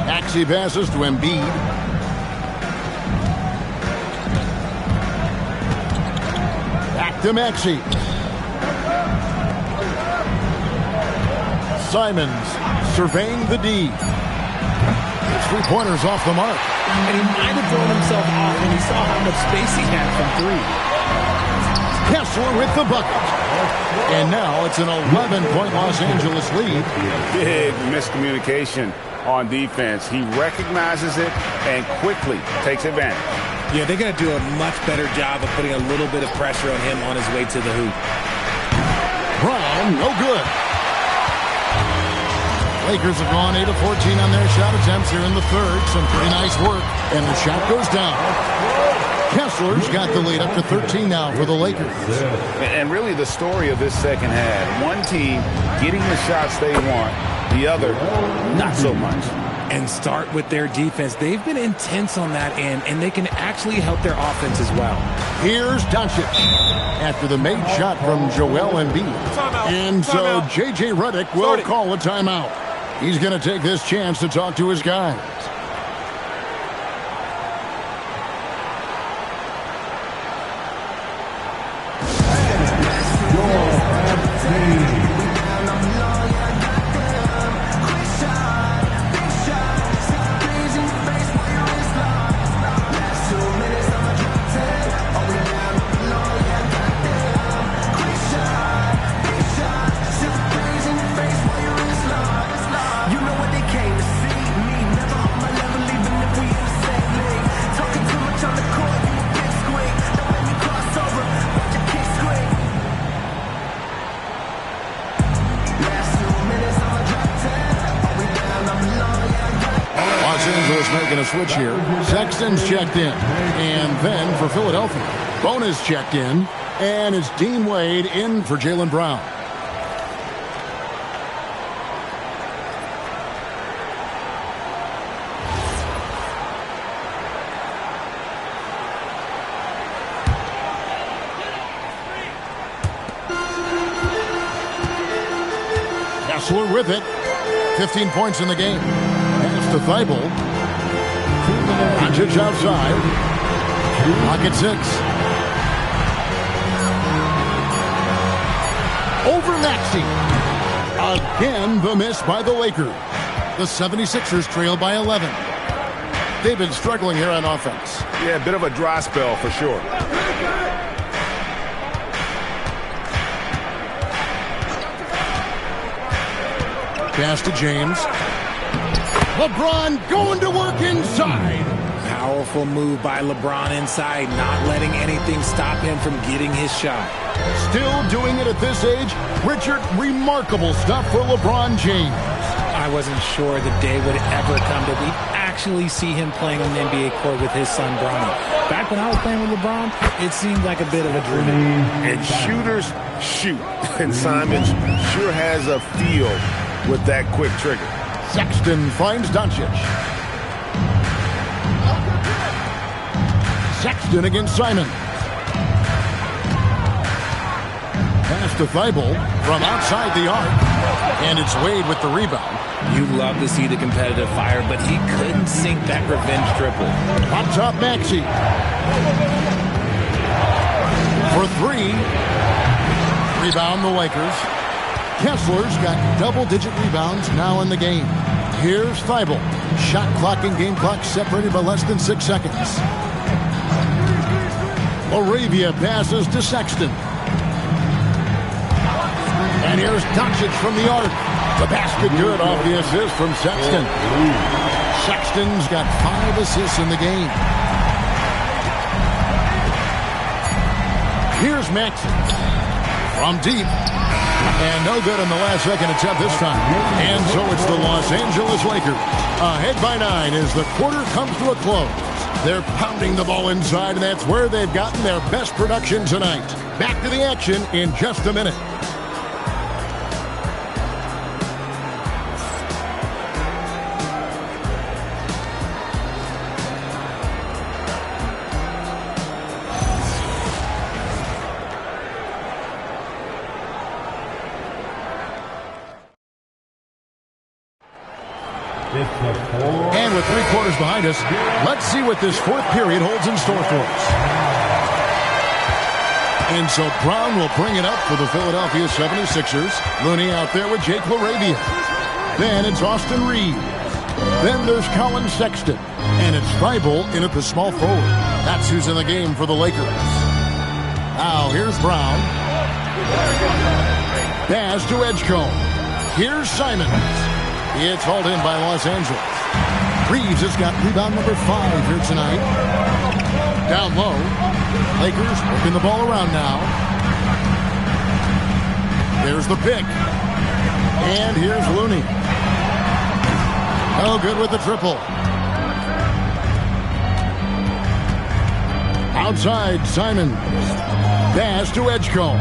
Maxey passes to Embiid. Back to Maxey. Simons surveying the D. 3-pointers off the mark. And he might have thrown himself off when he saw how much space he had from 3. Kessler with the bucket. And now it's an 11-point Los Angeles lead. Big miscommunication on defense. He recognizes it and quickly takes advantage. Yeah, they're going to do a much better job of putting a little bit of pressure on him on his way to the hoop. Brown, no good. Lakers have gone 8 of 14 on their shot attempts here in the third. Some pretty nice work. And the shot goes down. Kessler's got the lead up to 13 now for the Lakers. And really the story of this second half. One team getting the shots they want, the other not so much. And start with their defense. They've been intense on that end, and they can actually help their offense as well. Here's Doncic after the made shot from Joel Embiid. And so J.J. Redick will call a timeout. He's going to take this chance to talk to his guys. Making a switch here. Sexton's checked in. And then for Philadelphia, Bona's checked in. And it's Dean Wade in for Jaylen Brown. Kessler with it. 15 points in the game. Pass to Thibault. Doncic outside. Pocket 6. Over Maxey. Again, the miss by the Lakers. The 76ers trail by 11. They've been struggling here on offense. Yeah, a bit of a dry spell for sure. Pass to James. LeBron going to work inside. Powerful move by LeBron inside, not letting anything stop him from getting his shot. Still doing it at this age. Richard, remarkable stuff for LeBron James. I wasn't sure the day would ever come that we'd actually see him playing on the NBA court with his son Bronny. Back when I was playing with LeBron, it seemed like a bit of a dream. And shooters shoot. And Simons sure has a feel with that quick trigger. Sexton finds Doncic. Sexton against Simon. Pass to Thibault from outside the arc. And it's Wade with the rebound. You love to see the competitive fire, but he couldn't sink that revenge triple. On top, Maxey. For 3. Rebound the Lakers. Kessler's got double-digit rebounds now in the game. Here's Thibault. Shot clock and game clock separated by less than 6 seconds. Moravia passes to Sexton. And here's Doncic from the arc. The basket good off the assist from Sexton. Sexton's got 5 assists in the game. Here's Maxey. From deep. And no good on the last second attempt this time. And so it's the Los Angeles Lakers. Ahead by 9 as the quarter comes to a close. They're pounding the ball inside, and that's where they've gotten their best production tonight. Back to the action in just a minute. And with 3 quarters behind us, let's see what this fourth period holds in store for us. And so Brown will bring it up for the Philadelphia 76ers. Looney out there with Jake LaRavia. Then it's Austin Reeves. Then there's Colin Sexton. And it's Thibault in at the small forward. That's who's in the game for the Lakers. Now here's Brown. Pass to Edgecombe. Here's Simons. It's hauled in by Los Angeles. Reeves has got rebound number 5 here tonight. Down low. Lakers working the ball around now. There's the pick. And here's Looney. No good with the triple. Outside, Simon. Pass to Edgecombe.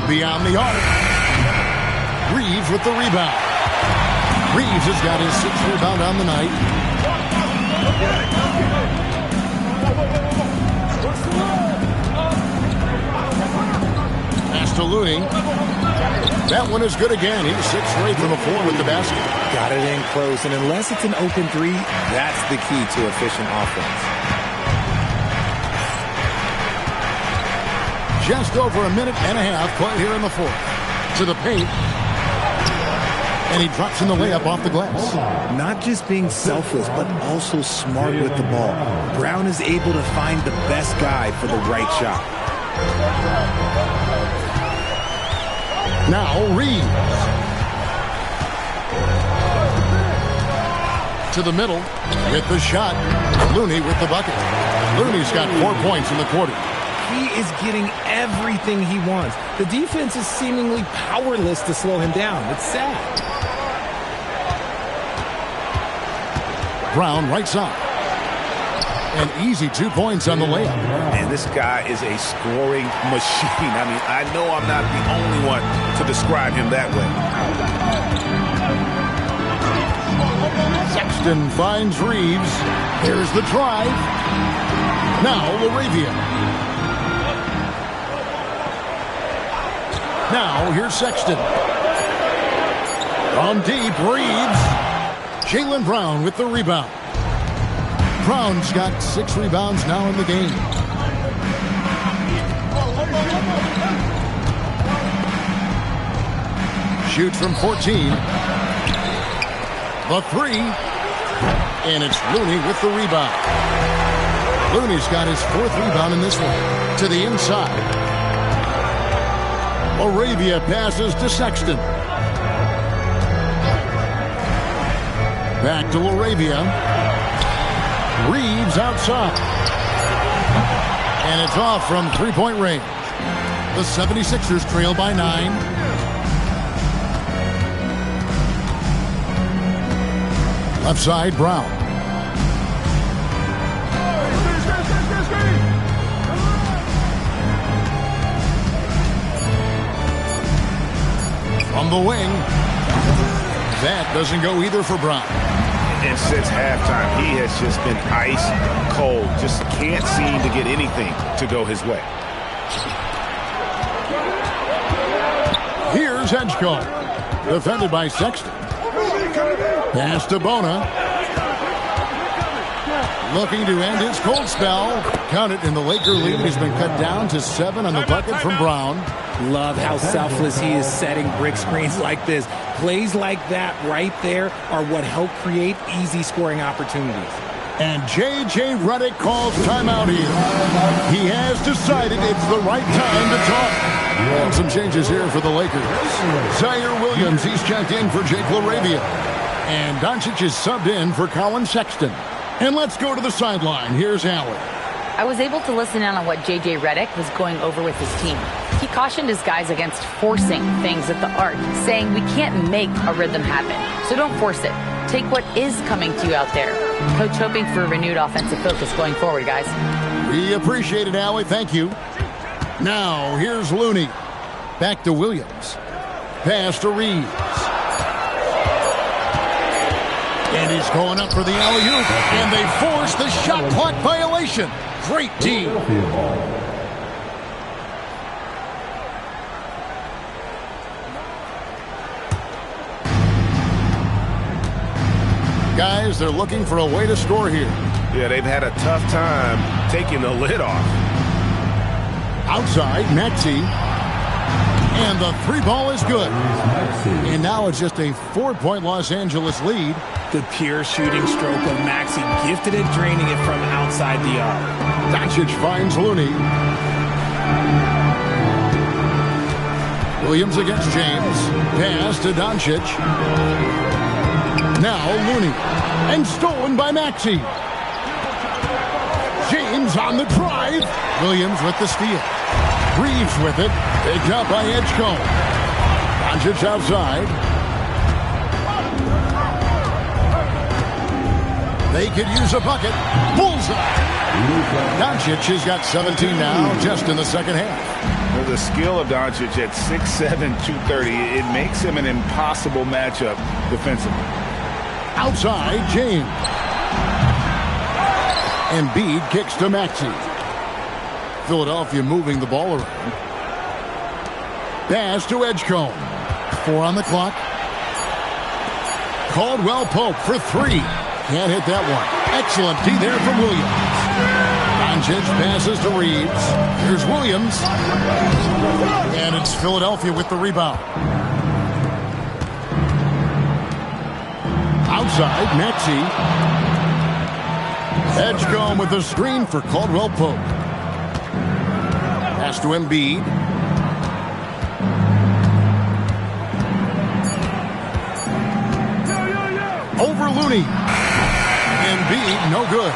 Beyond the arc. Reeves with the rebound. Reeves has got his 6th rebound on the night. Pass to Looney. That one is good again. He's 6 straight from the floor with the basket. Got it in close, and unless it's an open three, that's the key to efficient offense. Just over a minute and a half play here in the 4th. To the paint. And he drops in the layup off the glass. Not just being selfless, but also smart with the ball. Brown is able to find the best guy for the right shot. Now Reeves. To the middle with the shot. Looney with the bucket. Looney's got 4 points in the quarter. He is getting everything he wants. The defense is seemingly powerless to slow him down. It's sad. Brown right side. An easy 2 points on the layup. And this guy is a scoring machine. I mean, I know I'm not the only one to describe him that way. Sexton finds Reeves. Here's the drive. Now LaRavia. Now here's Sexton. On deep, Reeves. Jaylen Brown with the rebound. Brown's got 6 rebounds now in the game. Shoots from 14. The 3. And it's Looney with the rebound. Looney's got his 4th rebound in this one. To the inside. LaRavia passes to Sexton. Back to LaRavia. Reeves outside. And it's off from 3-point range. The 76ers trail by 9. Left side, Brown. From the wing. That doesn't go either for Brown. And since halftime, he has just been ice cold. Just can't seem to get anything to go his way. Here's Edgecombe. Defended by Sexton. Pass to Bona. Looking to end his cold spell. Counted in the Laker lead. He's been cut down to 7 on the bucket from Brown. Love how selfless he is setting brick screens like this. Plays like that right there are what help create easy scoring opportunities. And J.J. Redick calls timeout here. He has decided it's the right time to talk. And some changes here for the Lakers. Zaire Williams, he's checked in for Jake LaRavia. And Doncic is subbed in for Colin Sexton. And let's go to the sideline. Here's Allen. I was able to listen in on what J.J. Redick was going over with his team. He cautioned his guys against forcing things at the arc, saying we can't make a rhythm happen, so don't force it. Take what is coming to you out there. Coach hoping for a renewed offensive focus going forward, guys. We appreciate it, Allie. Thank you. Now, here's Looney. Back to Williams. Pass to Reeves. And he's going up for the alley-oop. And they force the shot clock violation. Great team. Guys, they're looking for a way to score here. Yeah, they've had a tough time taking the lid off. Outside, Maxey. And the 3 ball is good. And now it's just a 4-point Los Angeles lead. The pure shooting stroke of Maxey, gifted at draining it from outside the arc. Doncic finds Looney. Williams against James. Pass to Doncic. Now Looney. And stolen by Maxey. James on the drive. Williams with the steal. Reeves with it. Picked up by Edgecombe. Doncic outside. They could use a bucket. Bullseye. Doncic has got 17 now, just in the second half. Well, the skill of Doncic at 6'7", 230, it makes him an impossible matchup defensively. Outside, James. Embiid kicks to Maxey. Philadelphia moving the ball around. Pass to Edgecombe. 4 on the clock. Caldwell Pope for 3. Can't hit that one. Excellent D there from Williams. Doncic passes to Reeves. Here's Williams. And it's Philadelphia with the rebound. Outside, Maxey. Edgecombe with a screen for Caldwell Pope. Pass to Embiid. Over Looney. Embiid, no good.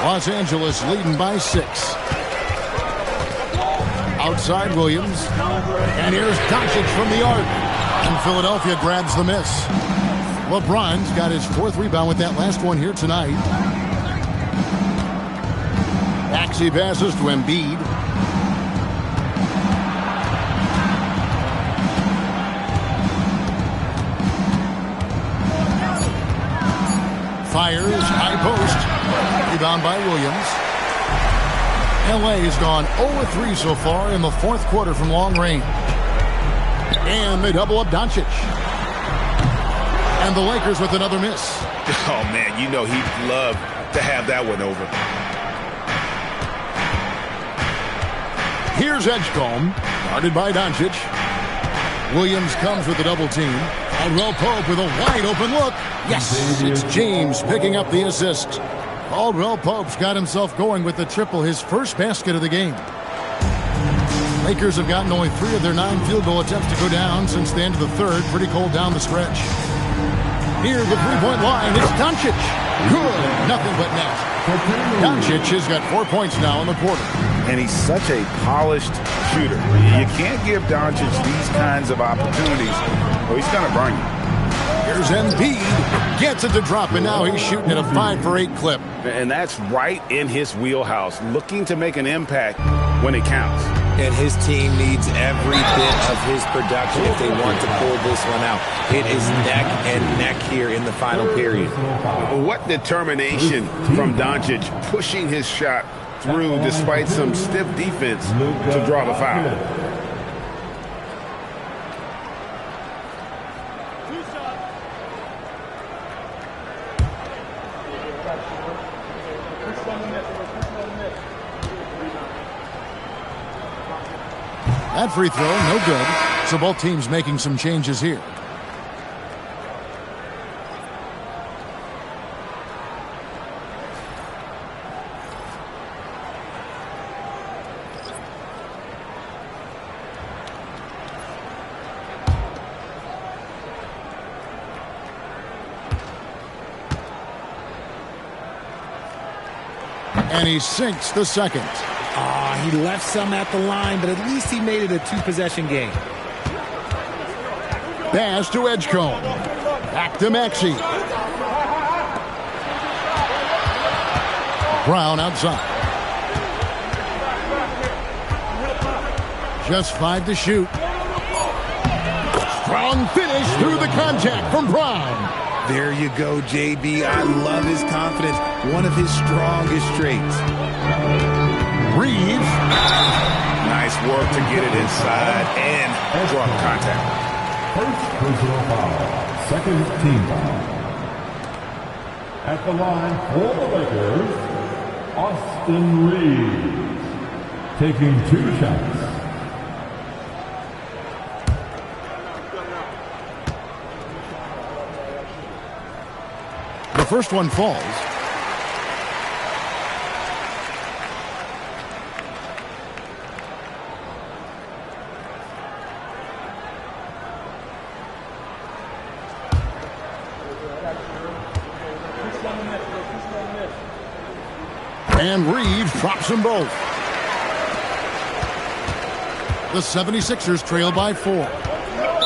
Los Angeles leading by 6. Outside Williams. And here's Doncic from the arc. And Philadelphia grabs the miss. LeBron's got his 4th rebound with that last one here tonight. Maxey passes to Embiid. Fires, high post. Rebound by Williams. LA has gone 0-3 so far in the 4th quarter from long range. And they double up Doncic. And the Lakers with another miss. Oh, man, you know he'd love to have that one over. Here's Edgecombe, guarded by Doncic. Williams comes with a double team. Caldwell Pope with a wide open look. Yes, it's James picking up the assist. Caldwell Pope's got himself going with the triple, his first basket of the game. Lakers have gotten only 3 of their 9 field goal attempts to go down since the end of the 3rd. Pretty cold down the stretch. Near the three-point line, it's Doncic. Good, nothing but net. Doncic has got 4 points now in the quarter. And he's such a polished shooter. You can't give Doncic these kinds of opportunities, or he's going to burn you. Here's Embiid. Gets it to drop, and now he's shooting at a 5 for 8 clip. And that's right in his wheelhouse, looking to make an impact when it counts. And his team needs every bit of his production if they want to pull this one out. It is neck and neck here in the final period. What determination from Doncic, pushing his shot through despite some stiff defense to draw the foul. That free throw, no good. So both teams making some changes here. And he sinks the second. He left some at the line, but at least he made it a 2-possession game. Pass to Edgecombe. Back to Maxey. Brown outside. Just 5 to shoot. Strong finish through the contact from Brown. There you go, JB. I love his confidence. One of his strongest traits. Reeves. Nice work to get it inside and draw the contact. First personal foul. Second team foul. At the line for the Lakers, Austin Reeves. Taking 2 shots. The first one falls. And Reeves drops them both. The 76ers trail by 4.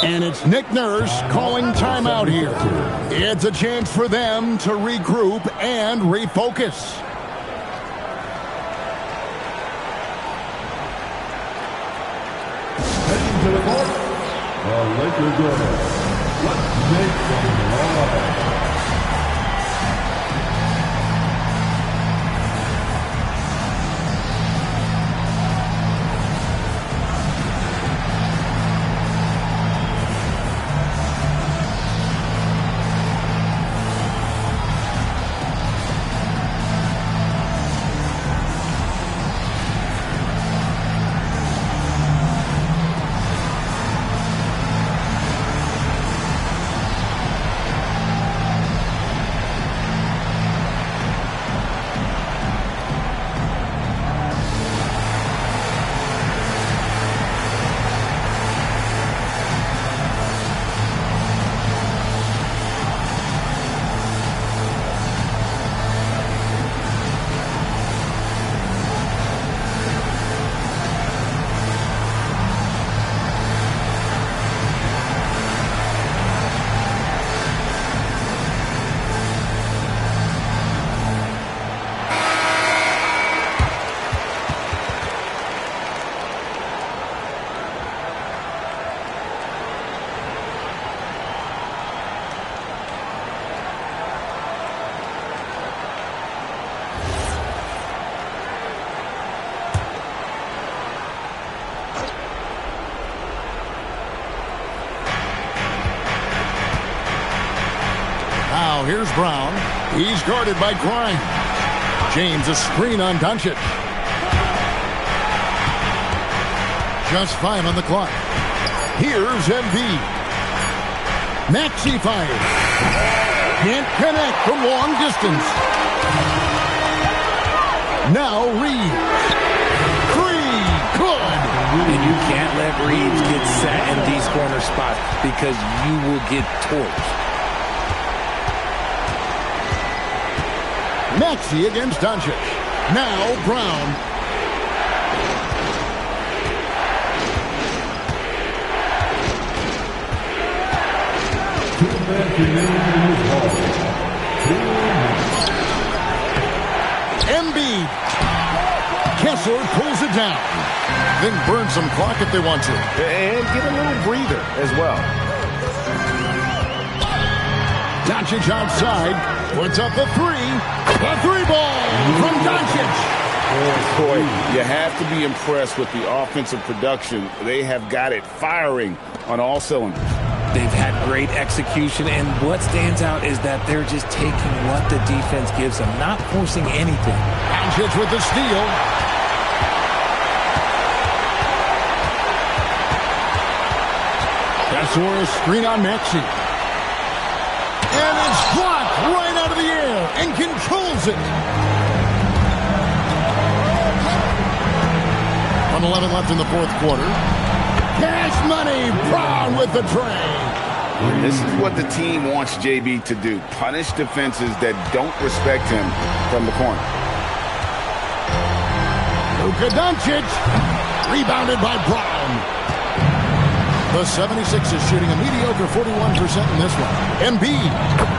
And it's Nick Nurse calling timeout here. It's a chance for them to regroup and refocus. Heading to the court, the Lakers go. Let's make some noise. Now here's Brown. He's guarded by Grimes. James a screen on Doncic. Just 5 on the clock. Here's Embiid. Maxey fires. Can't connect from long distance. Now Reeves. Three. Good. And you can't let Reeves get set in these corner spots because you will get torched. Maxey against Doncic. Now Brown. Embiid. Kessler pulls it down. Then burn some clock if they want to. And get a little breather as well. Doncic outside. Puts up the three. The three ball from Doncic. Boy, you have to be impressed with the offensive production. They have got it firing on all cylinders. They've had great execution, and what stands out is that they're just taking what the defense gives them, not forcing anything. Doncic with the steal. Kessler screen on Maxey. And it's blocked right out of the air and controls it. 1:11 left in the fourth quarter. Cash money, Brown with the tray. This is what the team wants JB to do. Punish defenses that don't respect him from the corner. Luka Doncic. Rebounded by Brown. The 76ers shooting a mediocre 41% in this one. Embiid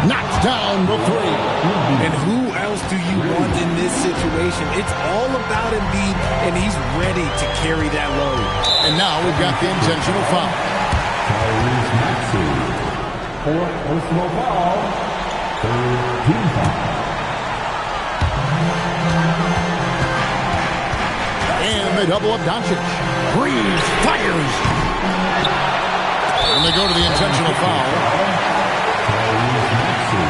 knocks down the three. And who else do you want in this situation? It's all about Embiid, and he's ready to carry that load. And now we've got the intentional foul. Tyrese Maxey. Fourth personal foul. Third team foul. And they double up Doncic. Reeves fires. And they go to the intentional foul. Tyrese Maxey.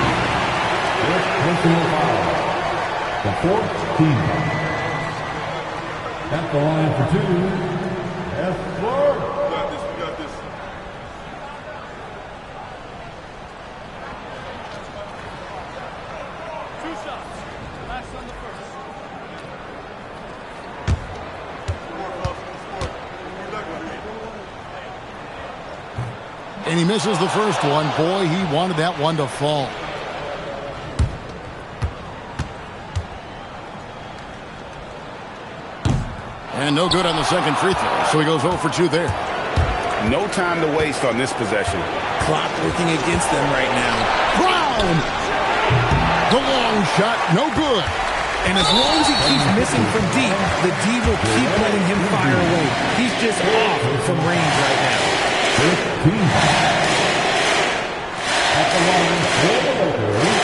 Fifth personal foul. The fourth team foul. At the line for two. Kessler. And he misses the first one. Boy, he wanted that one to fall. And no good on the second free throw, so he goes 0 for 2 there. No time to waste on this possession. Clock working against them right now. Brown! The long shot, no good. And as long as he keeps missing from deep, the D will keep letting him fire away. He's just off from range right now. 15. At the line for the Lakers,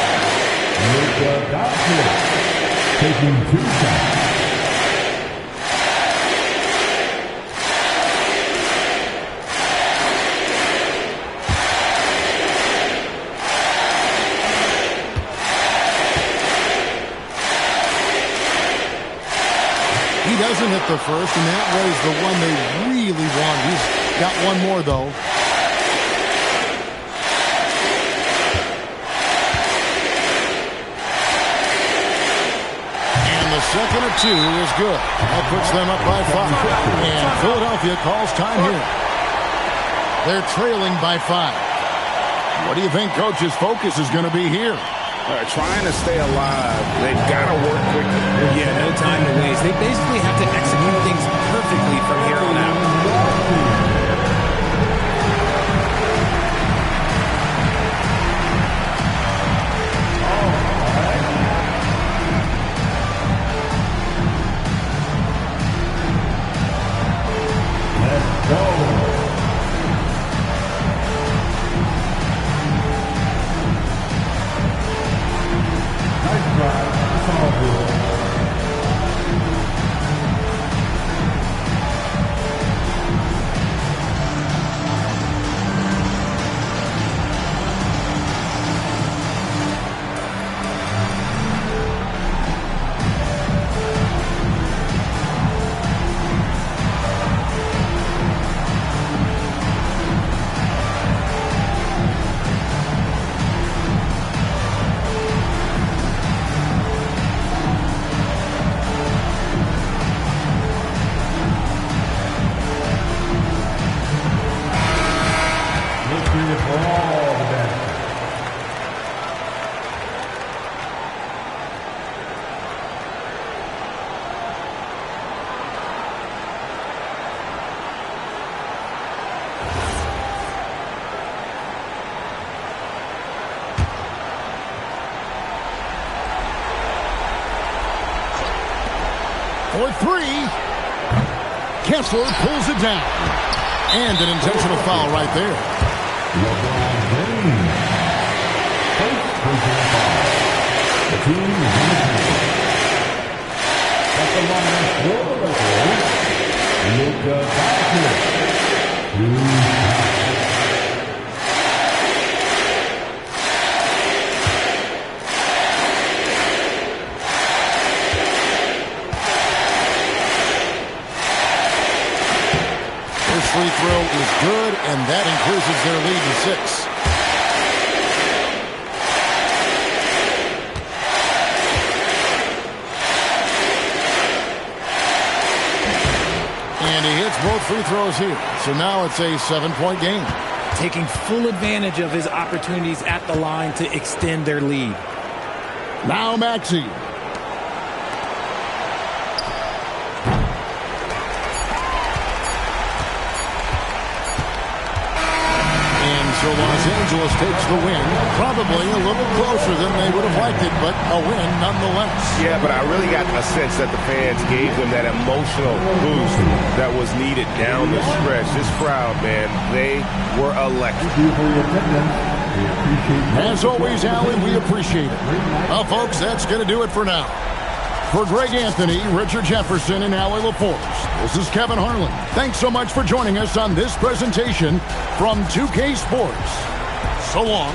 Luka Doncic taking 2 shots. He doesn't hit the first, and that was the one they really wanted. He's got one more, though. And the second of 2 is good. That puts them up by 5. And Philadelphia calls time here. They're trailing by 5. What do you think Coach's focus is going to be here? Trying to stay alive. They've got to work quickly. Yeah, no time to waste. They basically have to execute things perfectly from here on out. Let's go. Nice drive. It's all good. Victory for all the best. For 3. Kessler pulls it down. And an intentional foul right there. LeBron James. First personal foul. The team is in the game. At the line for the Lakers, Luka Doncic. 2 shots. Free throw is good, and that increases their lead to 6. And he hits both free throws here. So now it's a 7-point game. Taking full advantage of his opportunities at the line to extend their lead. Now Maxey. So Los Angeles takes the win, probably a little closer than they would have liked it, but a win nonetheless. Yeah, but I really got a sense that the fans gave them that emotional boost that was needed down the stretch. This crowd, man, they were electric. Thank you for your attendance. We appreciate it. As always, Alan, we appreciate it. Well, folks, that's going to do it for now. For Greg Anthony, Richard Jefferson, and Allie LaForce, this is Kevin Harlan. Thanks so much for joining us on this presentation from 2K Sports. So long.